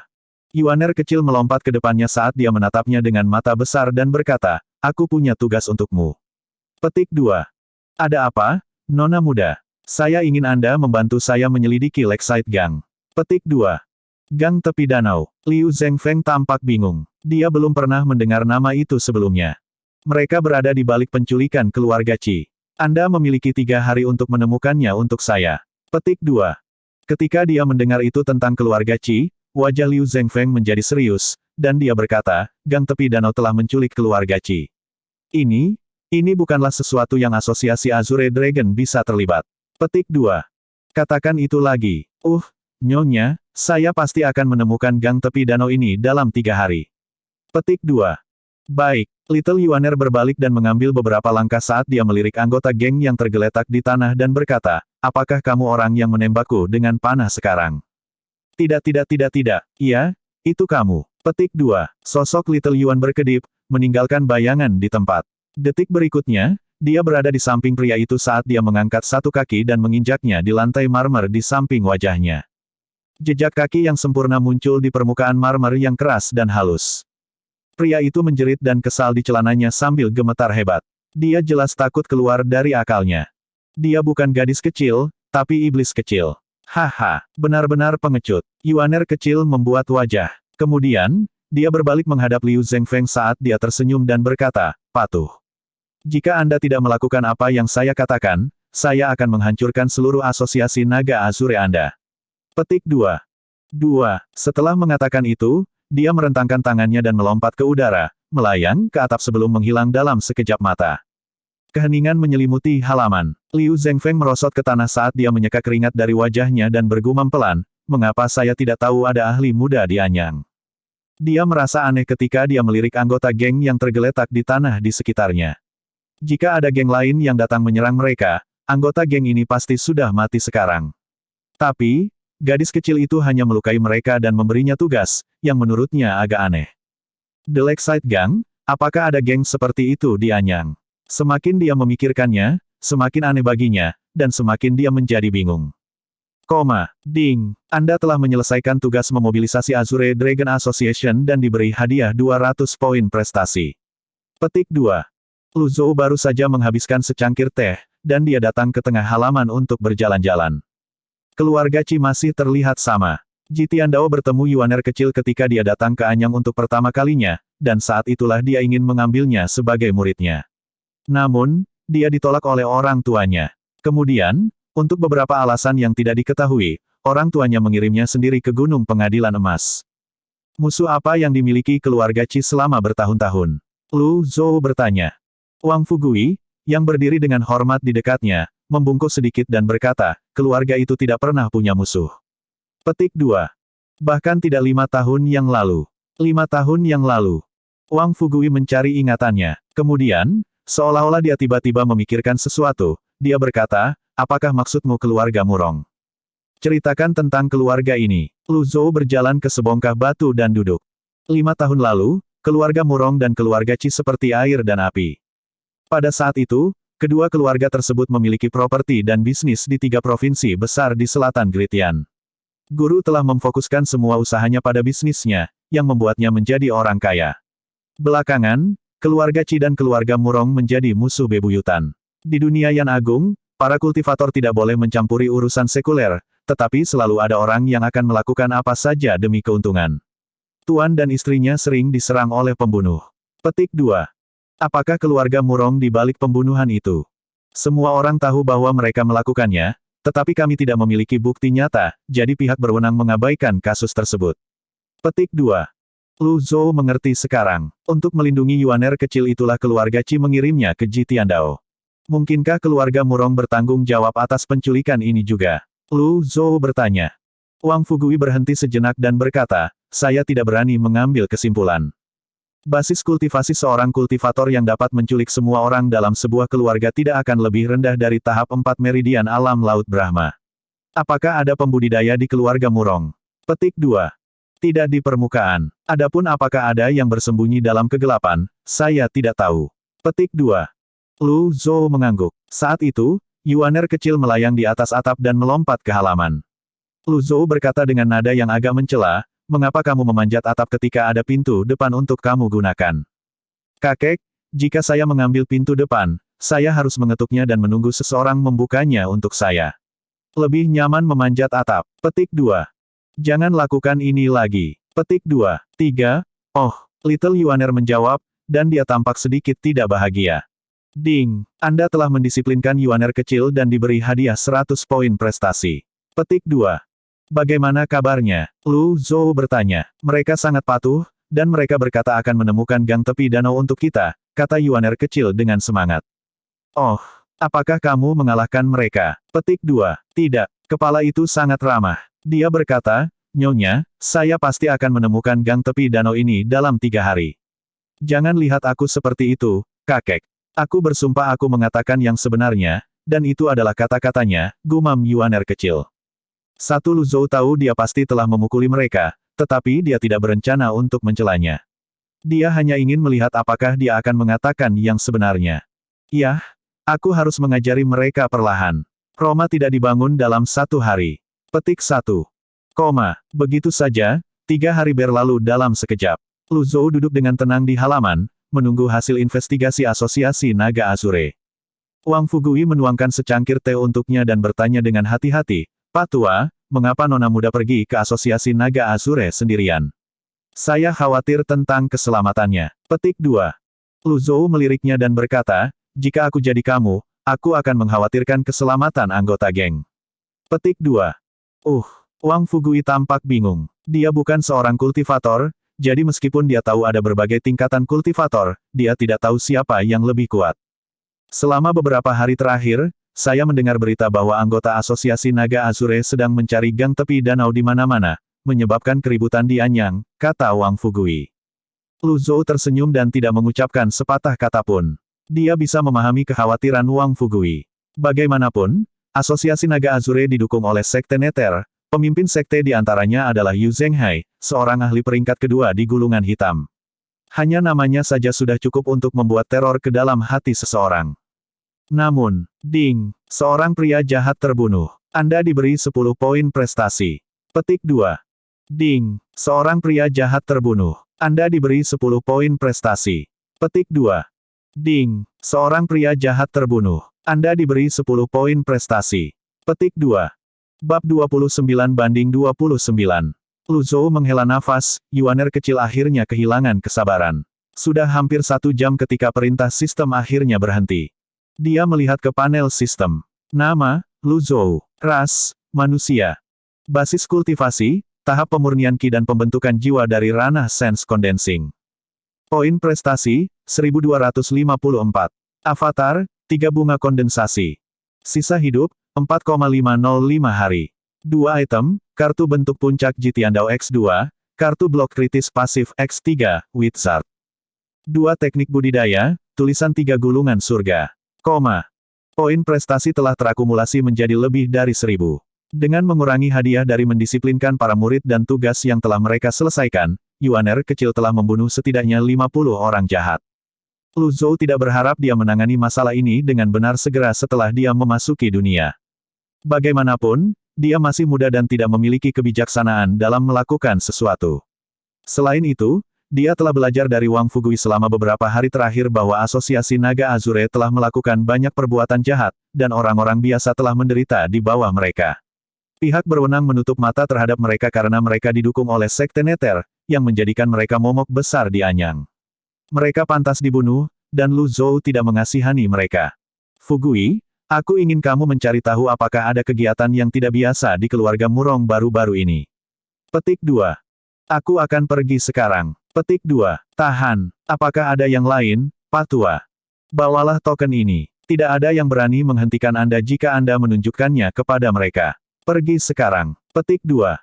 Yuaner kecil melompat ke depannya saat dia menatapnya dengan mata besar dan berkata, aku punya tugas untukmu. Petik 2. Ada apa, Nona muda? Saya ingin Anda membantu saya menyelidiki Lakeside Gang. Petik 2. Gang tepi danau. Liu Zhengfeng tampak bingung. Dia belum pernah mendengar nama itu sebelumnya. Mereka berada di balik penculikan keluarga Qi. Anda memiliki 3 hari untuk menemukannya untuk saya. Petik 2. Ketika dia mendengar itu tentang keluarga Qi, wajah Liu Zhengfeng menjadi serius, dan dia berkata, Gang tepi danau telah menculik keluarga Qi. Ini bukanlah sesuatu yang asosiasi Azure Dragon bisa terlibat. Petik 2. Katakan itu lagi. Nyonya, saya pasti akan menemukan gang tepi danau ini dalam 3 hari. Petik 2. Baik, Little Yuaner berbalik dan mengambil beberapa langkah saat dia melirik anggota geng yang tergeletak di tanah dan berkata, apakah kamu orang yang menembakku dengan panah sekarang? Tidak. Iya, itu kamu. Petik 2. Sosok Little Yuan berkedip, meninggalkan bayangan di tempat. Detik berikutnya, dia berada di samping pria itu saat dia mengangkat satu kaki dan menginjaknya di lantai marmer di samping wajahnya. Jejak kaki yang sempurna muncul di permukaan marmer yang keras dan halus. Pria itu menjerit dan kesal di celananya sambil gemetar hebat. Dia jelas takut keluar dari akalnya. Dia bukan gadis kecil, tapi iblis kecil. Haha, benar-benar pengecut. Yuaner kecil membuat wajah. Kemudian, dia berbalik menghadap Liu Zhengfeng saat dia tersenyum dan berkata, patuh. Jika Anda tidak melakukan apa yang saya katakan, saya akan menghancurkan seluruh asosiasi naga Azure Anda. Petik 2. Setelah mengatakan itu, dia merentangkan tangannya dan melompat ke udara, melayang ke atap sebelum menghilang dalam sekejap mata. Keheningan menyelimuti halaman. Liu Zhengfeng merosot ke tanah saat dia menyeka keringat dari wajahnya dan bergumam pelan, mengapa saya tidak tahu ada ahli muda di Anyang. Dia merasa aneh ketika dia melirik anggota geng yang tergeletak di tanah di sekitarnya. Jika ada geng lain yang datang menyerang mereka, anggota geng ini pasti sudah mati sekarang. Tapi, gadis kecil itu hanya melukai mereka dan memberinya tugas, yang menurutnya agak aneh. The Lakeside Gang, apakah ada geng seperti itu di Anyang? Semakin dia memikirkannya, semakin aneh baginya, dan semakin dia menjadi bingung. Ding, Anda telah menyelesaikan tugas memobilisasi Azure Dragon Association dan diberi hadiah 200 poin prestasi. Petik 2. Lu Zhou baru saja menghabiskan secangkir teh, dan dia datang ke tengah halaman untuk berjalan-jalan. Keluarga Qi masih terlihat sama. Jitiandao bertemu Yuaner kecil ketika dia datang ke Anyang untuk pertama kalinya, dan saat itulah dia ingin mengambilnya sebagai muridnya. Namun, dia ditolak oleh orang tuanya. Kemudian, untuk beberapa alasan yang tidak diketahui, orang tuanya mengirimnya sendiri ke Gunung Pengadilan Emas. Musuh apa yang dimiliki keluarga Qi selama bertahun-tahun? Lu Zhou bertanya. Wang Fugui, yang berdiri dengan hormat di dekatnya, membungkuk sedikit dan berkata, keluarga itu tidak pernah punya musuh. Petik 2. Bahkan tidak 5 tahun yang lalu. 5 tahun yang lalu. Wang Fugui mencari ingatannya. Kemudian, seolah-olah dia tiba-tiba memikirkan sesuatu, dia berkata, apakah maksudmu keluarga Murong? Ceritakan tentang keluarga ini. Lu Zhou berjalan ke sebongkah batu dan duduk. 5 tahun lalu, keluarga Murong dan keluarga Qi seperti air dan api. Pada saat itu, Kedua keluarga tersebut memiliki properti dan bisnis di 3 provinsi besar di selatan Gritian. Guru telah memfokuskan semua usahanya pada bisnisnya, yang membuatnya menjadi orang kaya. Belakangan, keluarga Qi dan keluarga Murong menjadi musuh bebuyutan. Di dunia Yan Agung, para kultivator tidak boleh mencampuri urusan sekuler, tetapi selalu ada orang yang akan melakukan apa saja demi keuntungan. Tuan dan istrinya sering diserang oleh pembunuh. Petik 2. Apakah keluarga Murong di balik pembunuhan itu? Semua orang tahu bahwa mereka melakukannya, tetapi kami tidak memiliki bukti nyata, jadi pihak berwenang mengabaikan kasus tersebut. Petik 2. Lu Zhou mengerti sekarang. Untuk melindungi Yuaner kecil itulah keluarga Qi mengirimnya ke Ji Tiandao. Mungkinkah keluarga Murong bertanggung jawab atas penculikan ini juga? Lu Zhou bertanya. Wang Fugui berhenti sejenak dan berkata, saya tidak berani mengambil kesimpulan. Basis kultivasi seorang kultivator yang dapat menculik semua orang dalam sebuah keluarga tidak akan lebih rendah dari tahap 4 meridian alam Laut Brahma. Apakah ada pembudidaya di keluarga Murong? Petik 2. Tidak di permukaan. Adapun apakah ada yang bersembunyi dalam kegelapan, saya tidak tahu. Petik 2. Lu Zhou mengangguk. Saat itu, Yuaner kecil melayang di atas atap dan melompat ke halaman. Lu Zhou berkata dengan nada yang agak mencela, mengapa kamu memanjat atap ketika ada pintu depan untuk kamu gunakan? Kakek, jika saya mengambil pintu depan, saya harus mengetuknya dan menunggu seseorang membukanya untuk saya. Lebih nyaman memanjat atap. Petik 2. Jangan lakukan ini lagi. Petik 2. 3. Oh, Little Yuaner menjawab, dan dia tampak sedikit tidak bahagia. Ding, Anda telah mendisiplinkan Yuaner kecil dan diberi hadiah 100 poin prestasi. Petik 2. Bagaimana kabarnya? Lu Zhou bertanya. Mereka sangat patuh, dan mereka berkata akan menemukan gang tepi danau untuk kita, kata Yuaner kecil dengan semangat. Oh, apakah kamu mengalahkan mereka? Petik 2. Tidak, kepala itu sangat ramah. Dia berkata, Nyonya, saya pasti akan menemukan gang tepi danau ini dalam 3 hari. Jangan lihat aku seperti itu, kakek. Aku bersumpah aku mengatakan yang sebenarnya, dan itu adalah kata-katanya, gumam Yuaner kecil. Lu Zhou tahu dia pasti telah memukuli mereka, tetapi dia tidak berencana untuk mencelanya. Dia hanya ingin melihat apakah dia akan mengatakan yang sebenarnya. Yah, aku harus mengajari mereka perlahan. Roma tidak dibangun dalam 1 hari. Petik 1. Begitu saja, 3 hari berlalu dalam sekejap. Lu Zhou duduk dengan tenang di halaman, menunggu hasil investigasi asosiasi Naga Azure. Wang Fugui menuangkan secangkir teh untuknya dan bertanya dengan hati-hati, Pak Tua, mengapa Nona muda pergi ke asosiasi Naga Azure sendirian? Saya khawatir tentang keselamatannya. Petik 2. Lu Zhou meliriknya dan berkata, jika aku jadi kamu, aku akan mengkhawatirkan keselamatan anggota geng. Petik 2. Wang Fugui tampak bingung. Dia bukan seorang kultivator, jadi meskipun dia tahu ada berbagai tingkatan kultivator, dia tidak tahu siapa yang lebih kuat. Selama beberapa hari terakhir, saya mendengar berita bahwa anggota asosiasi Naga Azure sedang mencari gang tepi danau di mana-mana, menyebabkan keributan di Anyang, kata Wang Fugui. Lu Zhou tersenyum dan tidak mengucapkan sepatah kata pun. Dia bisa memahami kekhawatiran Wang Fugui. Bagaimanapun, asosiasi Naga Azure didukung oleh Sekte Nether, pemimpin sekte di antaranya adalah Yu Zhenghai, seorang ahli peringkat kedua di gulungan hitam. Hanya namanya saja sudah cukup untuk membuat teror ke dalam hati seseorang. Namun, ding, seorang pria jahat terbunuh. Anda diberi 10 poin prestasi. Petik 2. Ding, seorang pria jahat terbunuh. Anda diberi 10 poin prestasi. Petik 2. Ding, seorang pria jahat terbunuh. Anda diberi 10 poin prestasi. Petik 2. Bab 29/29. Lu Zhou menghela nafas, Yuaner kecil akhirnya kehilangan kesabaran. Sudah hampir 1 jam ketika perintah sistem akhirnya berhenti. Dia melihat ke panel sistem. Nama, Lu Zhou. Ras, manusia. Basis kultivasi, tahap pemurnian Qi dan pembentukan jiwa dari ranah sense condensing. Poin prestasi, 1254. Avatar, 3 bunga kondensasi. Sisa hidup, 4,505 hari. 2 item, kartu bentuk puncak Ji Tiandao X2, kartu blok kritis pasif X3, Wizard. 2 teknik budidaya, tulisan 3 gulungan surga. Poin prestasi telah terakumulasi menjadi lebih dari 1000. Dengan mengurangi hadiah dari mendisiplinkan para murid dan tugas yang telah mereka selesaikan, Yuaner kecil telah membunuh setidaknya 50 orang jahat. Lu Zhou tidak berharap dia menangani masalah ini dengan benar segera setelah dia memasuki dunia. Bagaimanapun, dia masih muda dan tidak memiliki kebijaksanaan dalam melakukan sesuatu. Selain itu, dia telah belajar dari Wang Fugui selama beberapa hari terakhir bahwa Asosiasi Naga Azure telah melakukan banyak perbuatan jahat, dan orang-orang biasa telah menderita di bawah mereka. Pihak berwenang menutup mata terhadap mereka karena mereka didukung oleh Sekte Nether, yang menjadikan mereka momok besar di Anyang. Mereka pantas dibunuh, dan Lu Zhou tidak mengasihani mereka. Fugui, aku ingin kamu mencari tahu apakah ada kegiatan yang tidak biasa di keluarga Murong baru-baru ini. Petik 2. Aku akan pergi sekarang. Petik 2. Tahan. Apakah ada yang lain, Pak Tua? Bawalah token ini. Tidak ada yang berani menghentikan Anda jika Anda menunjukkannya kepada mereka. Pergi sekarang. Petik 2.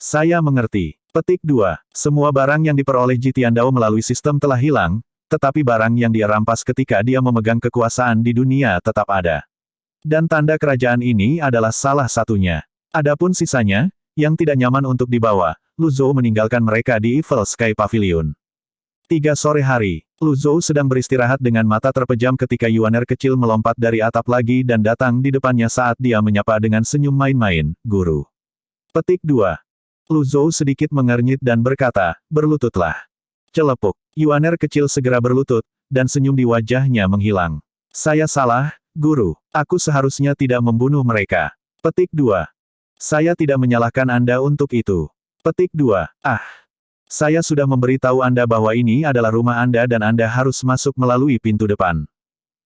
Saya mengerti. Petik 2. Semua barang yang diperoleh Ji Tiandao melalui sistem telah hilang, tetapi barang yang dia rampas ketika dia memegang kekuasaan di dunia tetap ada. Dan tanda kerajaan ini adalah salah satunya. Adapun sisanya, yang tidak nyaman untuk dibawa, Lu Zhou meninggalkan mereka di Evil Sky Pavilion. 3 sore hari, Lu Zhou sedang beristirahat dengan mata terpejam ketika Yuaner kecil melompat dari atap lagi dan datang di depannya saat dia menyapa dengan senyum main-main, "Guru." Petik 2. Lu Zhou sedikit mengernyit dan berkata, "Berlututlah." Celepuk. Yuaner kecil segera berlutut, dan senyum di wajahnya menghilang. "Saya salah, Guru. Aku seharusnya tidak membunuh mereka." Petik 2. "Saya tidak menyalahkan Anda untuk itu." Petik 2. Saya sudah memberitahu Anda bahwa ini adalah rumah Anda dan Anda harus masuk melalui pintu depan.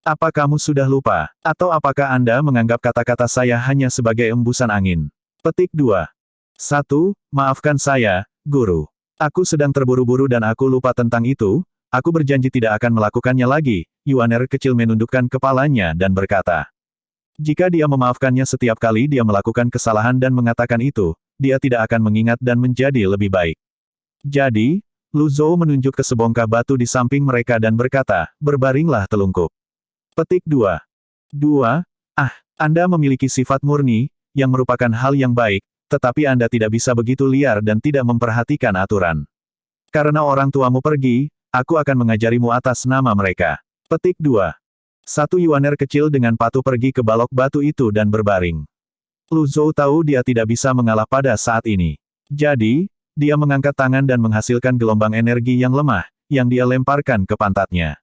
Apa kamu sudah lupa? Atau apakah Anda menganggap kata-kata saya hanya sebagai embusan angin? Petik 2. 1. Maafkan saya, Guru. Aku sedang terburu-buru dan aku lupa tentang itu, aku berjanji tidak akan melakukannya lagi." Yuaner kecil menundukkan kepalanya dan berkata. Jika dia memaafkannya setiap kali dia melakukan kesalahan dan mengatakan itu, dia tidak akan mengingat dan menjadi lebih baik. Jadi, Lu Zhou menunjuk ke sebongkah batu di samping mereka dan berkata, "Berbaringlah telungkup." Petik 2. 2. Anda memiliki sifat murni, yang merupakan hal yang baik, tetapi Anda tidak bisa begitu liar dan tidak memperhatikan aturan. Karena orang tuamu pergi, aku akan mengajarimu atas nama mereka. Petik 2. 1 Yuaner kecil dengan patuh pergi ke balok batu itu dan berbaring. Lu Zhou tahu dia tidak bisa mengalah pada saat ini. Jadi, dia mengangkat tangan dan menghasilkan gelombang energi yang lemah, yang dia lemparkan ke pantatnya.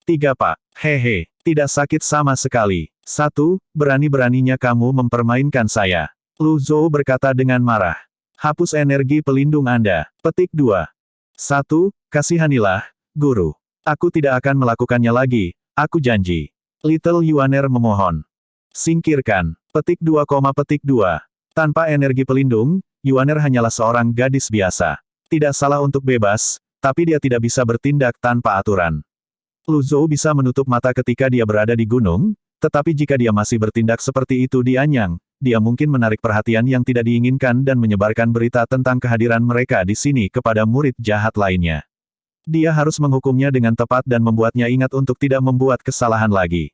3 Pak, hehe, tidak sakit sama sekali. 1. Berani-beraninya kamu mempermainkan saya. Lu Zhou berkata dengan marah. Hapus energi pelindung Anda. Petik 2. 1. Kasihanilah, Guru. Aku tidak akan melakukannya lagi, aku janji. Little Yuaner memohon. Singkirkan. Petik 2, petik 2. Tanpa energi pelindung, Yuaner hanyalah seorang gadis biasa. Tidak salah untuk bebas, tapi dia tidak bisa bertindak tanpa aturan. Lu Zhou bisa menutup mata ketika dia berada di gunung, tetapi jika dia masih bertindak seperti itu di Anyang, dia mungkin menarik perhatian yang tidak diinginkan dan menyebarkan berita tentang kehadiran mereka di sini kepada murid jahat lainnya. Dia harus menghukumnya dengan tepat dan membuatnya ingat untuk tidak membuat kesalahan lagi.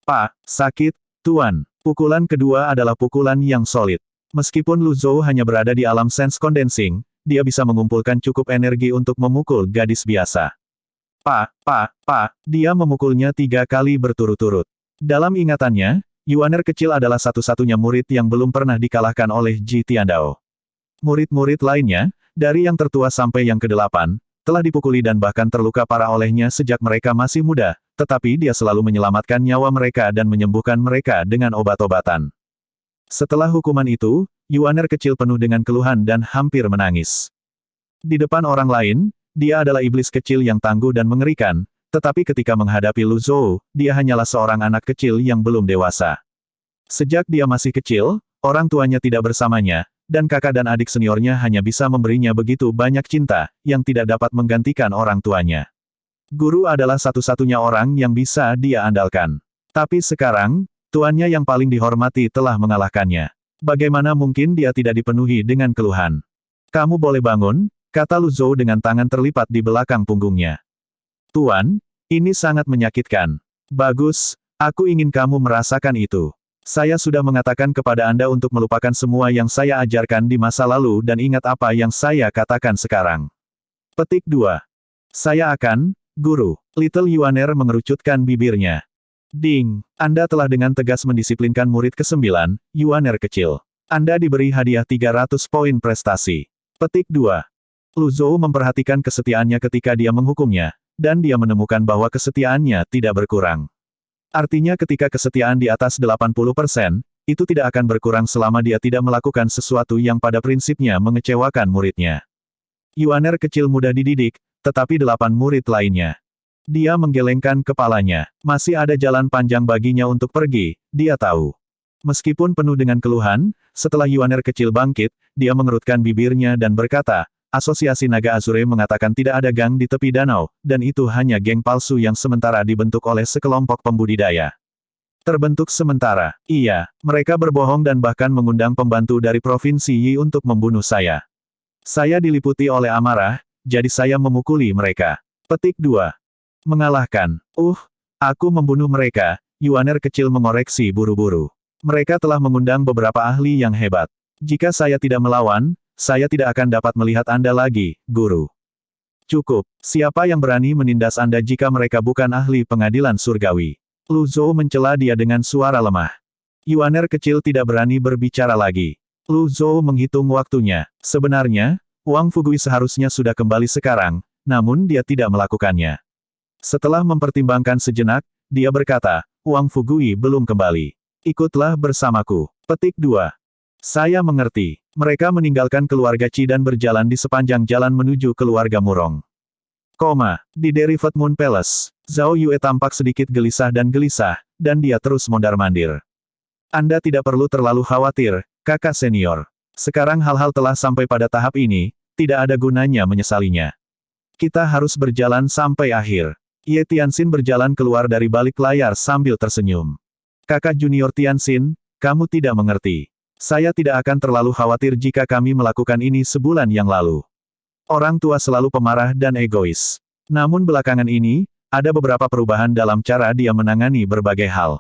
Pak, sakit, Tuan. Pukulan kedua adalah pukulan yang solid. Meskipun Lu Zhou hanya berada di alam sense condensing, dia bisa mengumpulkan cukup energi untuk memukul gadis biasa. Pak, dia memukulnya 3 kali berturut-turut. Dalam ingatannya, Yuaner kecil adalah satu-satunya murid yang belum pernah dikalahkan oleh Ji Tiandao. Murid-murid lainnya, dari yang tertua sampai yang ke-8, telah dipukuli dan bahkan terluka parah olehnya sejak mereka masih muda, tetapi dia selalu menyelamatkan nyawa mereka dan menyembuhkan mereka dengan obat-obatan. Setelah hukuman itu, Yuaner kecil penuh dengan keluhan dan hampir menangis. Di depan orang lain, dia adalah iblis kecil yang tangguh dan mengerikan, tetapi ketika menghadapi Lu Zhou, dia hanyalah seorang anak kecil yang belum dewasa. Sejak dia masih kecil, orang tuanya tidak bersamanya, dan kakak dan adik seniornya hanya bisa memberinya begitu banyak cinta, yang tidak dapat menggantikan orang tuanya. Guru adalah satu-satunya orang yang bisa dia andalkan. Tapi sekarang, tuannya yang paling dihormati telah mengalahkannya. Bagaimana mungkin dia tidak dipenuhi dengan keluhan? Kamu boleh bangun, kata Lu Zhou dengan tangan terlipat di belakang punggungnya. Tuan, ini sangat menyakitkan. Bagus, aku ingin kamu merasakan itu. Saya sudah mengatakan kepada Anda untuk melupakan semua yang saya ajarkan di masa lalu dan ingat apa yang saya katakan sekarang. Petik 2. Saya akan, Guru, Little Yuaner mengerucutkan bibirnya. Ding, Anda telah dengan tegas mendisiplinkan murid ke-9, Yuaner kecil. Anda diberi hadiah 300 poin prestasi. Petik 2. Lu Zhou memperhatikan kesetiaannya ketika dia menghukumnya, dan dia menemukan bahwa kesetiaannya tidak berkurang. Artinya ketika kesetiaan di atas 80%, itu tidak akan berkurang selama dia tidak melakukan sesuatu yang pada prinsipnya mengecewakan muridnya. Yuaner kecil mudah dididik, tetapi 8 murid lainnya. Dia menggelengkan kepalanya. Masih ada jalan panjang baginya untuk pergi, dia tahu. Meskipun penuh dengan keluhan, setelah Yuaner kecil bangkit, dia mengerutkan bibirnya dan berkata, Asosiasi Naga Azure mengatakan tidak ada gang di tepi danau, dan itu hanya geng palsu yang sementara dibentuk oleh sekelompok pembudidaya. Terbentuk sementara. Iya, mereka berbohong dan bahkan mengundang pembantu dari Provinsi Yi untuk membunuh saya. Saya diliputi oleh amarah, jadi saya memukuli mereka. Petik 2. Mengalahkan. Aku membunuh mereka, Yuaner kecil mengoreksi buru-buru. Mereka telah mengundang beberapa ahli yang hebat. Jika saya tidak melawan, saya tidak akan dapat melihat Anda lagi, Guru. Cukup, siapa yang berani menindas Anda jika mereka bukan ahli pengadilan surgawi? Lu Zhou mencela dia dengan suara lemah. Yuaner kecil tidak berani berbicara lagi. Lu Zhou menghitung waktunya. Sebenarnya, Wang Fugui seharusnya sudah kembali sekarang, namun dia tidak melakukannya. Setelah mempertimbangkan sejenak, dia berkata, Wang Fugui belum kembali. Ikutlah bersamaku. Petik 2. Saya mengerti. Mereka meninggalkan keluarga Qi dan berjalan di sepanjang jalan menuju keluarga Murong. Di Derivat Moon Palace, Zhao Yue tampak sedikit gelisah, dan dia terus mondar-mandir. Anda tidak perlu terlalu khawatir, kakak senior. Sekarang hal-hal telah sampai pada tahap ini, tidak ada gunanya menyesalinya. Kita harus berjalan sampai akhir. Ye Tianxin berjalan keluar dari balik layar sambil tersenyum. Kakak junior Tianxin, kamu tidak mengerti. Saya tidak akan terlalu khawatir jika kami melakukan ini sebulan yang lalu. Orang tua selalu pemarah dan egois. Namun belakangan ini, ada beberapa perubahan dalam cara dia menangani berbagai hal.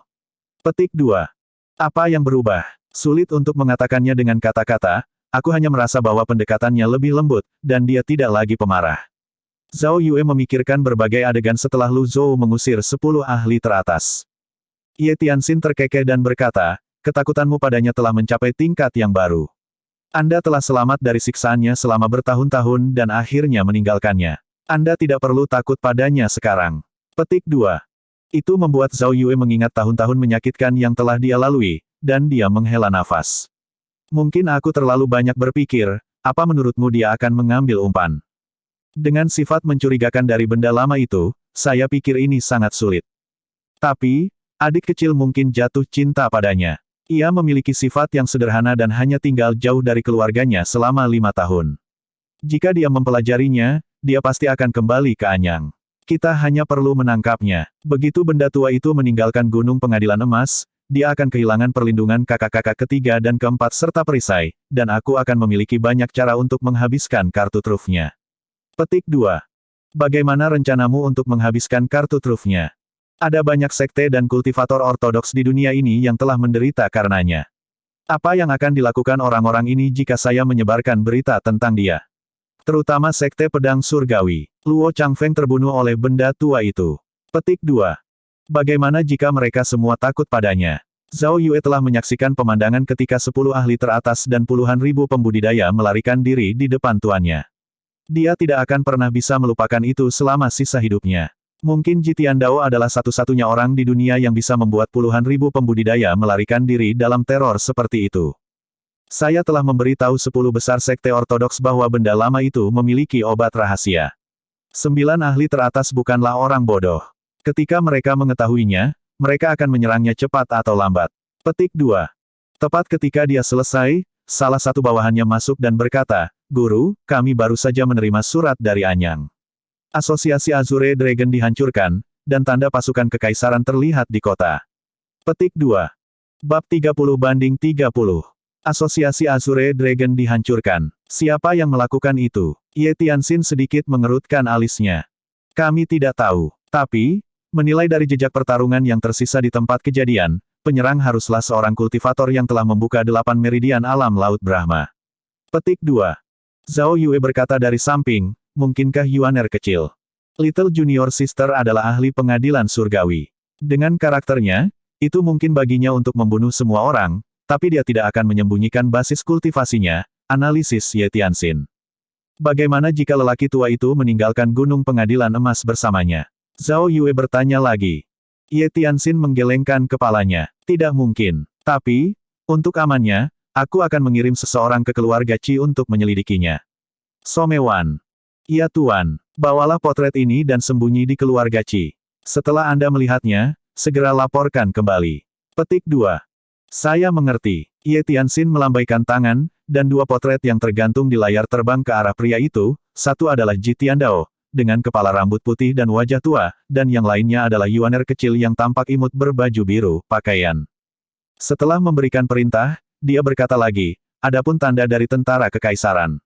Petik 2. Apa yang berubah? Sulit untuk mengatakannya dengan kata-kata, aku hanya merasa bahwa pendekatannya lebih lembut, dan dia tidak lagi pemarah. Zhao Yue memikirkan berbagai adegan setelah Lu Zhou mengusir 10 ahli teratas. Ye Tianxin terkekeh dan berkata, ketakutanmu padanya telah mencapai tingkat yang baru. Anda telah selamat dari siksaannya selama bertahun-tahun dan akhirnya meninggalkannya. Anda tidak perlu takut padanya sekarang. Petik 2. Itu membuat Zhao Yue mengingat tahun-tahun menyakitkan yang telah dia lalui, dan dia menghela nafas. Mungkin aku terlalu banyak berpikir, apa menurutmu dia akan mengambil umpan? Dengan sifat mencurigakan dari benda lama itu, saya pikir ini sangat sulit. Tapi, adik kecil mungkin jatuh cinta padanya. Ia memiliki sifat yang sederhana dan hanya tinggal jauh dari keluarganya selama 5 tahun. Jika dia mempelajarinya, dia pasti akan kembali ke Anyang. Kita hanya perlu menangkapnya. Begitu benda tua itu meninggalkan Gunung Pengadilan Emas, dia akan kehilangan perlindungan kakak-kakak ketiga dan keempat serta perisai, dan aku akan memiliki banyak cara untuk menghabiskan kartu trufnya. Petik 2. Bagaimana rencanamu untuk menghabiskan kartu trufnya? Ada banyak sekte dan kultivator ortodoks di dunia ini yang telah menderita karenanya. Apa yang akan dilakukan orang-orang ini jika saya menyebarkan berita tentang dia? Terutama sekte pedang surgawi. Luo Changfeng terbunuh oleh benda tua itu. Petik 2. Bagaimana jika mereka semua takut padanya? Zhao Yue telah menyaksikan pemandangan ketika 10 ahli teratas dan puluhan ribu pembudidaya melarikan diri di depan tuannya. Dia tidak akan pernah bisa melupakan itu selama sisa hidupnya. Mungkin Jitian Dao adalah satu-satunya orang di dunia yang bisa membuat puluhan ribu pembudidaya melarikan diri dalam teror seperti itu. Saya telah memberitahu 10 besar sekte ortodoks bahwa benda lama itu memiliki obat rahasia. 9 ahli teratas bukanlah orang bodoh. Ketika mereka mengetahuinya, mereka akan menyerangnya cepat atau lambat. Petik 2. Tepat ketika dia selesai, salah satu bawahannya masuk dan berkata, Guru, kami baru saja menerima surat dari Anyang. Asosiasi Azure Dragon dihancurkan, dan tanda pasukan kekaisaran terlihat di kota. Petik 2. Bab 30/30. Asosiasi Azure Dragon dihancurkan. Siapa yang melakukan itu? Ye Tianxin sedikit mengerutkan alisnya. Kami tidak tahu. Tapi, menilai dari jejak pertarungan yang tersisa di tempat kejadian, penyerang haruslah seorang kultivator yang telah membuka 8 meridian alam Laut Brahma. Petik 2. Zhao Yue berkata dari samping, mungkinkah Yuaner kecil? Little Junior Sister adalah ahli pengadilan surgawi. Dengan karakternya, itu mungkin baginya untuk membunuh semua orang, tapi dia tidak akan menyembunyikan basis kultivasinya, analisis Ye Tianxin. Bagaimana jika lelaki tua itu meninggalkan gunung pengadilan emas bersamanya? Zhao Yue bertanya lagi. Ye Tianxin menggelengkan kepalanya. Tidak mungkin. Tapi, untuk amannya, aku akan mengirim seseorang ke keluarga Qi untuk menyelidikinya. Somewan. Ya Tuan, bawalah potret ini dan sembunyi di keluarga Qi. Setelah Anda melihatnya, segera laporkan kembali. Petik 2. Saya mengerti. Ye Tianxin melambaikan tangan, dan dua potret yang tergantung di layar terbang ke arah pria itu, satu adalah Ji Tiandao, dengan kepala rambut putih dan wajah tua, dan yang lainnya adalah Yuaner kecil yang tampak imut berbaju biru, pakaian. Setelah memberikan perintah, dia berkata lagi, adapun tanda dari tentara kekaisaran.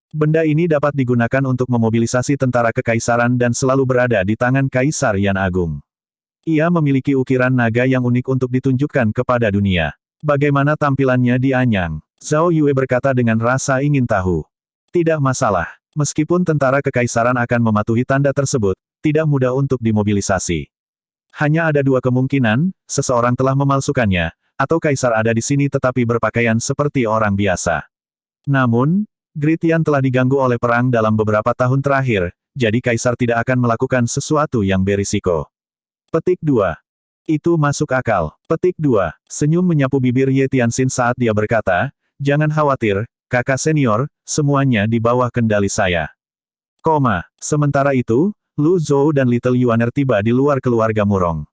Benda ini dapat digunakan untuk memobilisasi tentara kekaisaran dan selalu berada di tangan Kaisar Yan Agung. Ia memiliki ukiran naga yang unik untuk ditunjukkan kepada dunia. Bagaimana tampilannya di Anyang? Zhao Yue berkata dengan rasa ingin tahu. Tidak masalah. Meskipun tentara kekaisaran akan mematuhi tanda tersebut, tidak mudah untuk dimobilisasi. Hanya ada dua kemungkinan, seseorang telah memalsukannya, atau kaisar ada di sini tetapi berpakaian seperti orang biasa. Namun, Gritian telah diganggu oleh perang dalam beberapa tahun terakhir, jadi kaisar tidak akan melakukan sesuatu yang berisiko. Petik 2. Itu masuk akal. Petik 2. Senyum menyapu bibir Ye Tianxin saat dia berkata, jangan khawatir, kakak senior, semuanya di bawah kendali saya. Sementara itu, Lu Zhou dan Little Yuaner tiba di luar keluarga Murong.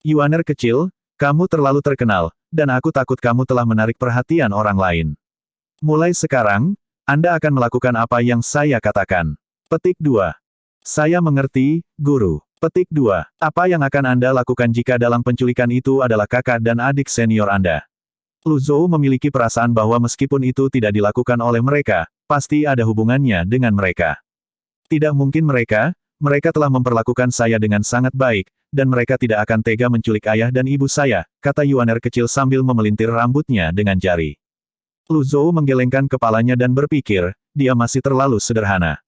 Yuaner kecil, kamu terlalu terkenal, dan aku takut kamu telah menarik perhatian orang lain. Mulai sekarang, Anda akan melakukan apa yang saya katakan. Petik 2. Saya mengerti, Guru. Petik 2. Apa yang akan Anda lakukan jika dalam penculikan itu adalah kakak dan adik senior Anda? Lu Zhou memiliki perasaan bahwa meskipun itu tidak dilakukan oleh mereka, pasti ada hubungannya dengan mereka. Tidak mungkin mereka telah memperlakukan saya dengan sangat baik, dan mereka tidak akan tega menculik ayah dan ibu saya, kata Yuaner kecil sambil memelintir rambutnya dengan jari. Lu Zhou menggelengkan kepalanya dan berpikir, dia masih terlalu sederhana.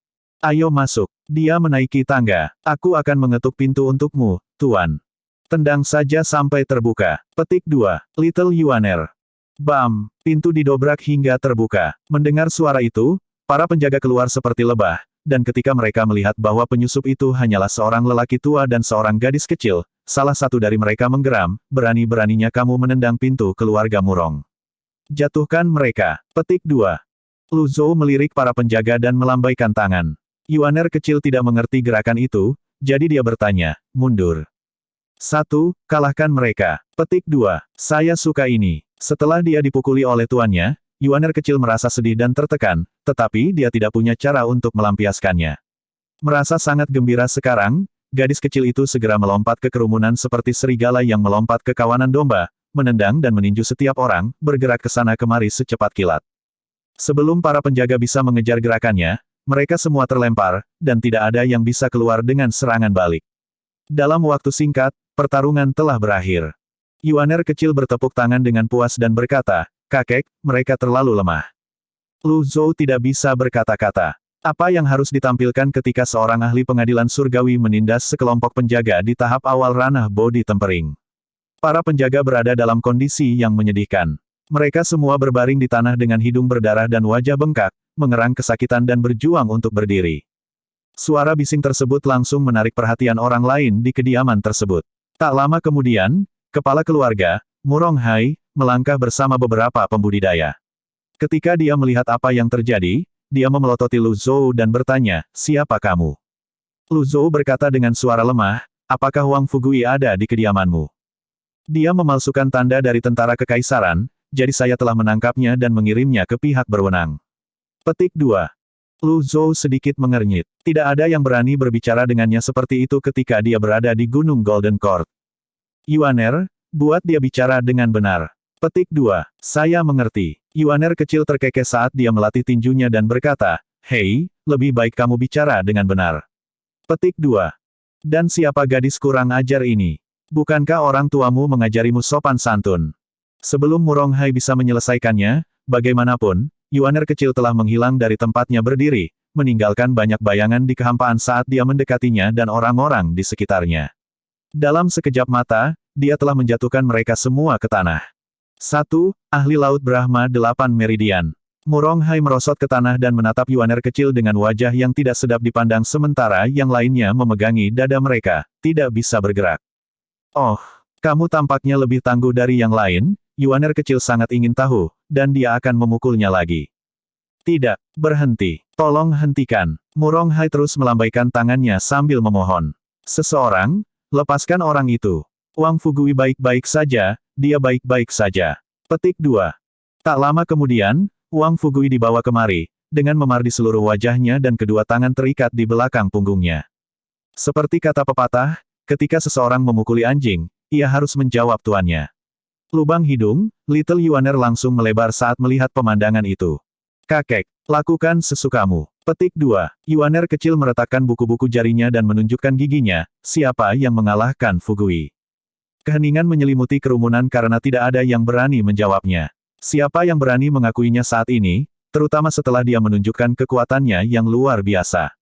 Ayo masuk. Dia menaiki tangga. Aku akan mengetuk pintu untukmu, Tuan. Tendang saja sampai terbuka. Petik 2. Little Yuaner. Bam! Pintu didobrak hingga terbuka. Mendengar suara itu, para penjaga keluar seperti lebah, dan ketika mereka melihat bahwa penyusup itu hanyalah seorang lelaki tua dan seorang gadis kecil, salah satu dari mereka menggeram, berani-beraninya kamu menendang pintu keluarga Murong. Jatuhkan mereka. Petik 2. Lu Zhou melirik para penjaga dan melambaikan tangan. Yuaner kecil tidak mengerti gerakan itu, jadi dia bertanya, mundur. 1. Kalahkan mereka. Petik 2. Saya suka ini. Setelah dia dipukuli oleh tuannya, Yuaner kecil merasa sedih dan tertekan, tetapi dia tidak punya cara untuk melampiaskannya. Merasa sangat gembira sekarang, gadis kecil itu segera melompat ke kerumunan seperti serigala yang melompat ke kawanan domba, menendang dan meninju setiap orang, bergerak ke sana kemari secepat kilat. Sebelum para penjaga bisa mengejar gerakannya, mereka semua terlempar, dan tidak ada yang bisa keluar dengan serangan balik. Dalam waktu singkat, pertarungan telah berakhir. Yuaner kecil bertepuk tangan dengan puas dan berkata, kakek, mereka terlalu lemah. Lu Zhou tidak bisa berkata-kata. Apa yang harus ditampilkan ketika seorang ahli pengadilan surgawi menindas sekelompok penjaga di tahap awal ranah body tempering. Para penjaga berada dalam kondisi yang menyedihkan. Mereka semua berbaring di tanah dengan hidung berdarah dan wajah bengkak, mengerang kesakitan dan berjuang untuk berdiri. Suara bising tersebut langsung menarik perhatian orang lain di kediaman tersebut. Tak lama kemudian, kepala keluarga, Murong Hai, melangkah bersama beberapa pembudidaya. Ketika dia melihat apa yang terjadi, dia memelototi Lu Zhou dan bertanya, siapa kamu? Lu Zhou berkata dengan suara lemah, apakah Wang Fugui ada di kediamanmu? Dia memalsukan tanda dari tentara kekaisaran, jadi saya telah menangkapnya dan mengirimnya ke pihak berwenang. Petik 2. Lu Zhou sedikit mengernyit. Tidak ada yang berani berbicara dengannya seperti itu ketika dia berada di Gunung Golden Court. Yuaner, buat dia bicara dengan benar. Petik 2. Saya mengerti. Yuaner kecil terkekeh saat dia melatih tinjunya dan berkata, hei, lebih baik kamu bicara dengan benar. Petik 2. Dan siapa gadis kurang ajar ini? Bukankah orang tuamu mengajarimu sopan santun? Sebelum Murong Hai bisa menyelesaikannya, bagaimanapun, Yuaner kecil telah menghilang dari tempatnya berdiri, meninggalkan banyak bayangan di kehampaan saat dia mendekatinya dan orang-orang di sekitarnya. Dalam sekejap mata, dia telah menjatuhkan mereka semua ke tanah. 1. Ahli Laut Brahma 8 Meridian. Murong Hai merosot ke tanah dan menatap Yuaner kecil dengan wajah yang tidak sedap dipandang sementara yang lainnya memegangi dada mereka, tidak bisa bergerak. Oh, kamu tampaknya lebih tangguh dari yang lain, Yuaner kecil sangat ingin tahu, dan dia akan memukulnya lagi. Tidak, berhenti, tolong hentikan. Murong Hai terus melambaikan tangannya sambil memohon. Seseorang, lepaskan orang itu. Wang Fugui baik-baik saja, dia baik-baik saja. Petik 2. Tak lama kemudian, Wang Fugui dibawa kemari, dengan memar di seluruh wajahnya dan kedua tangan terikat di belakang punggungnya. Seperti kata pepatah, ketika seseorang memukuli anjing, ia harus menjawab tuannya. Lubang hidung, Little Yuaner langsung melebar saat melihat pemandangan itu. Kakek, lakukan sesukamu. Petik 2. Yuaner kecil meretakkan buku-buku jarinya dan menunjukkan giginya, siapa yang mengalahkan Fugui. Keheningan menyelimuti kerumunan karena tidak ada yang berani menjawabnya. Siapa yang berani mengakuinya saat ini, terutama setelah dia menunjukkan kekuatannya yang luar biasa.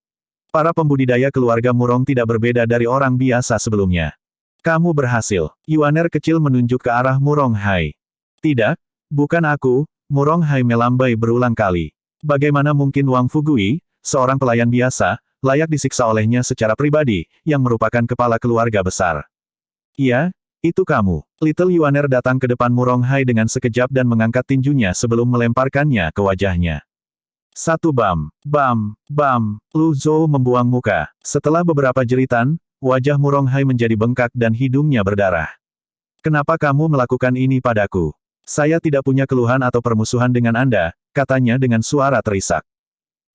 Para pembudidaya keluarga Murong tidak berbeda dari orang biasa sebelumnya. Kamu berhasil. Yuaner kecil menunjuk ke arah Murong Hai. Tidak, bukan aku, Murong Hai melambai berulang kali. Bagaimana mungkin Wang Fugui, seorang pelayan biasa, layak disiksa olehnya secara pribadi, yang merupakan kepala keluarga besar. Iya, itu kamu. Little Yuaner datang ke depan Murong Hai dengan sekejap dan mengangkat tinjunya sebelum melemparkannya ke wajahnya. 1 bam, bam, bam, Lu Zhou membuang muka. Setelah beberapa jeritan, wajah Murong Hai menjadi bengkak dan hidungnya berdarah. Kenapa kamu melakukan ini padaku? Saya tidak punya keluhan atau permusuhan dengan Anda, katanya dengan suara terisak.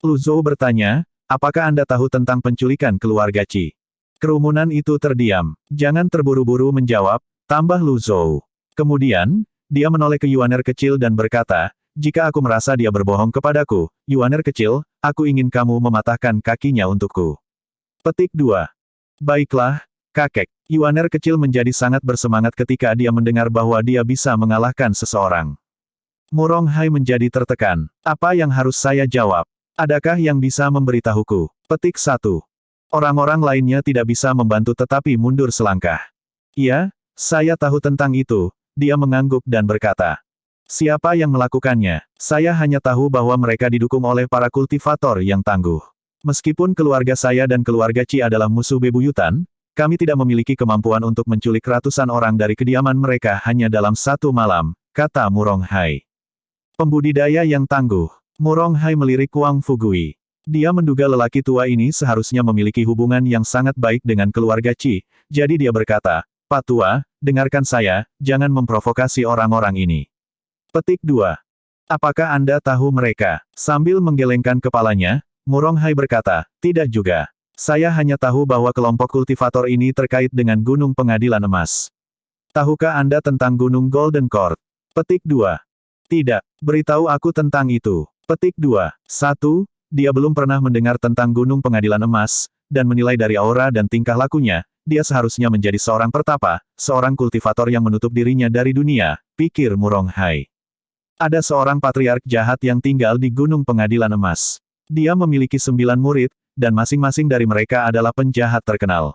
Lu Zhou bertanya, apakah Anda tahu tentang penculikan keluarga Qi? Kerumunan itu terdiam. Jangan terburu-buru menjawab, tambah Lu Zhou. Kemudian, dia menoleh ke Yuaner kecil dan berkata, jika aku merasa dia berbohong kepadaku, Yuaner kecil, aku ingin kamu mematahkan kakinya untukku. Petik 2. Baiklah, kakek. Yuaner kecil menjadi sangat bersemangat ketika dia mendengar bahwa dia bisa mengalahkan seseorang. Murong Hai menjadi tertekan. Apa yang harus saya jawab? Adakah yang bisa memberitahuku? Petik 1. Orang-orang lainnya tidak bisa membantu tetapi mundur selangkah. Iya, saya tahu tentang itu, dia mengangguk dan berkata. Siapa yang melakukannya? Saya hanya tahu bahwa mereka didukung oleh para kultivator yang tangguh. Meskipun keluarga saya dan keluarga Qi adalah musuh bebuyutan, kami tidak memiliki kemampuan untuk menculik ratusan orang dari kediaman mereka hanya dalam 1 malam, kata Murong Hai. Pembudidaya yang tangguh. Murong Hai melirik Wang Fugui. Dia menduga lelaki tua ini seharusnya memiliki hubungan yang sangat baik dengan keluarga Qi, jadi dia berkata, Pak Tua, dengarkan saya, jangan memprovokasi orang-orang ini. Petik 2. Apakah Anda tahu mereka? Sambil menggelengkan kepalanya, Murong Hai berkata, tidak juga. Saya hanya tahu bahwa kelompok kultivator ini terkait dengan Gunung Pengadilan Emas. Tahukah Anda tentang Gunung Golden Court? Petik 2. Tidak, beritahu aku tentang itu. Petik 2. 1. Dia belum pernah mendengar tentang Gunung Pengadilan Emas, dan menilai dari aura dan tingkah lakunya, dia seharusnya menjadi seorang pertapa, seorang kultivator yang menutup dirinya dari dunia, pikir Murong Hai. Ada seorang patriark jahat yang tinggal di Gunung Pengadilan Emas. Dia memiliki 9 murid, dan masing-masing dari mereka adalah penjahat terkenal.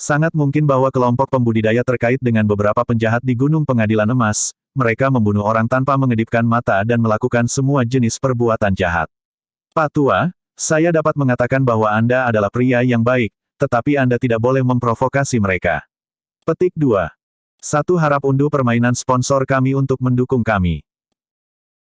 Sangat mungkin bahwa kelompok pembudidaya terkait dengan beberapa penjahat di Gunung Pengadilan Emas, mereka membunuh orang tanpa mengedipkan mata dan melakukan semua jenis perbuatan jahat. Pak Tua, saya dapat mengatakan bahwa Anda adalah pria yang baik, tetapi Anda tidak boleh memprovokasi mereka. Petik 2. 1. Harap unduh permainan sponsor kami untuk mendukung kami.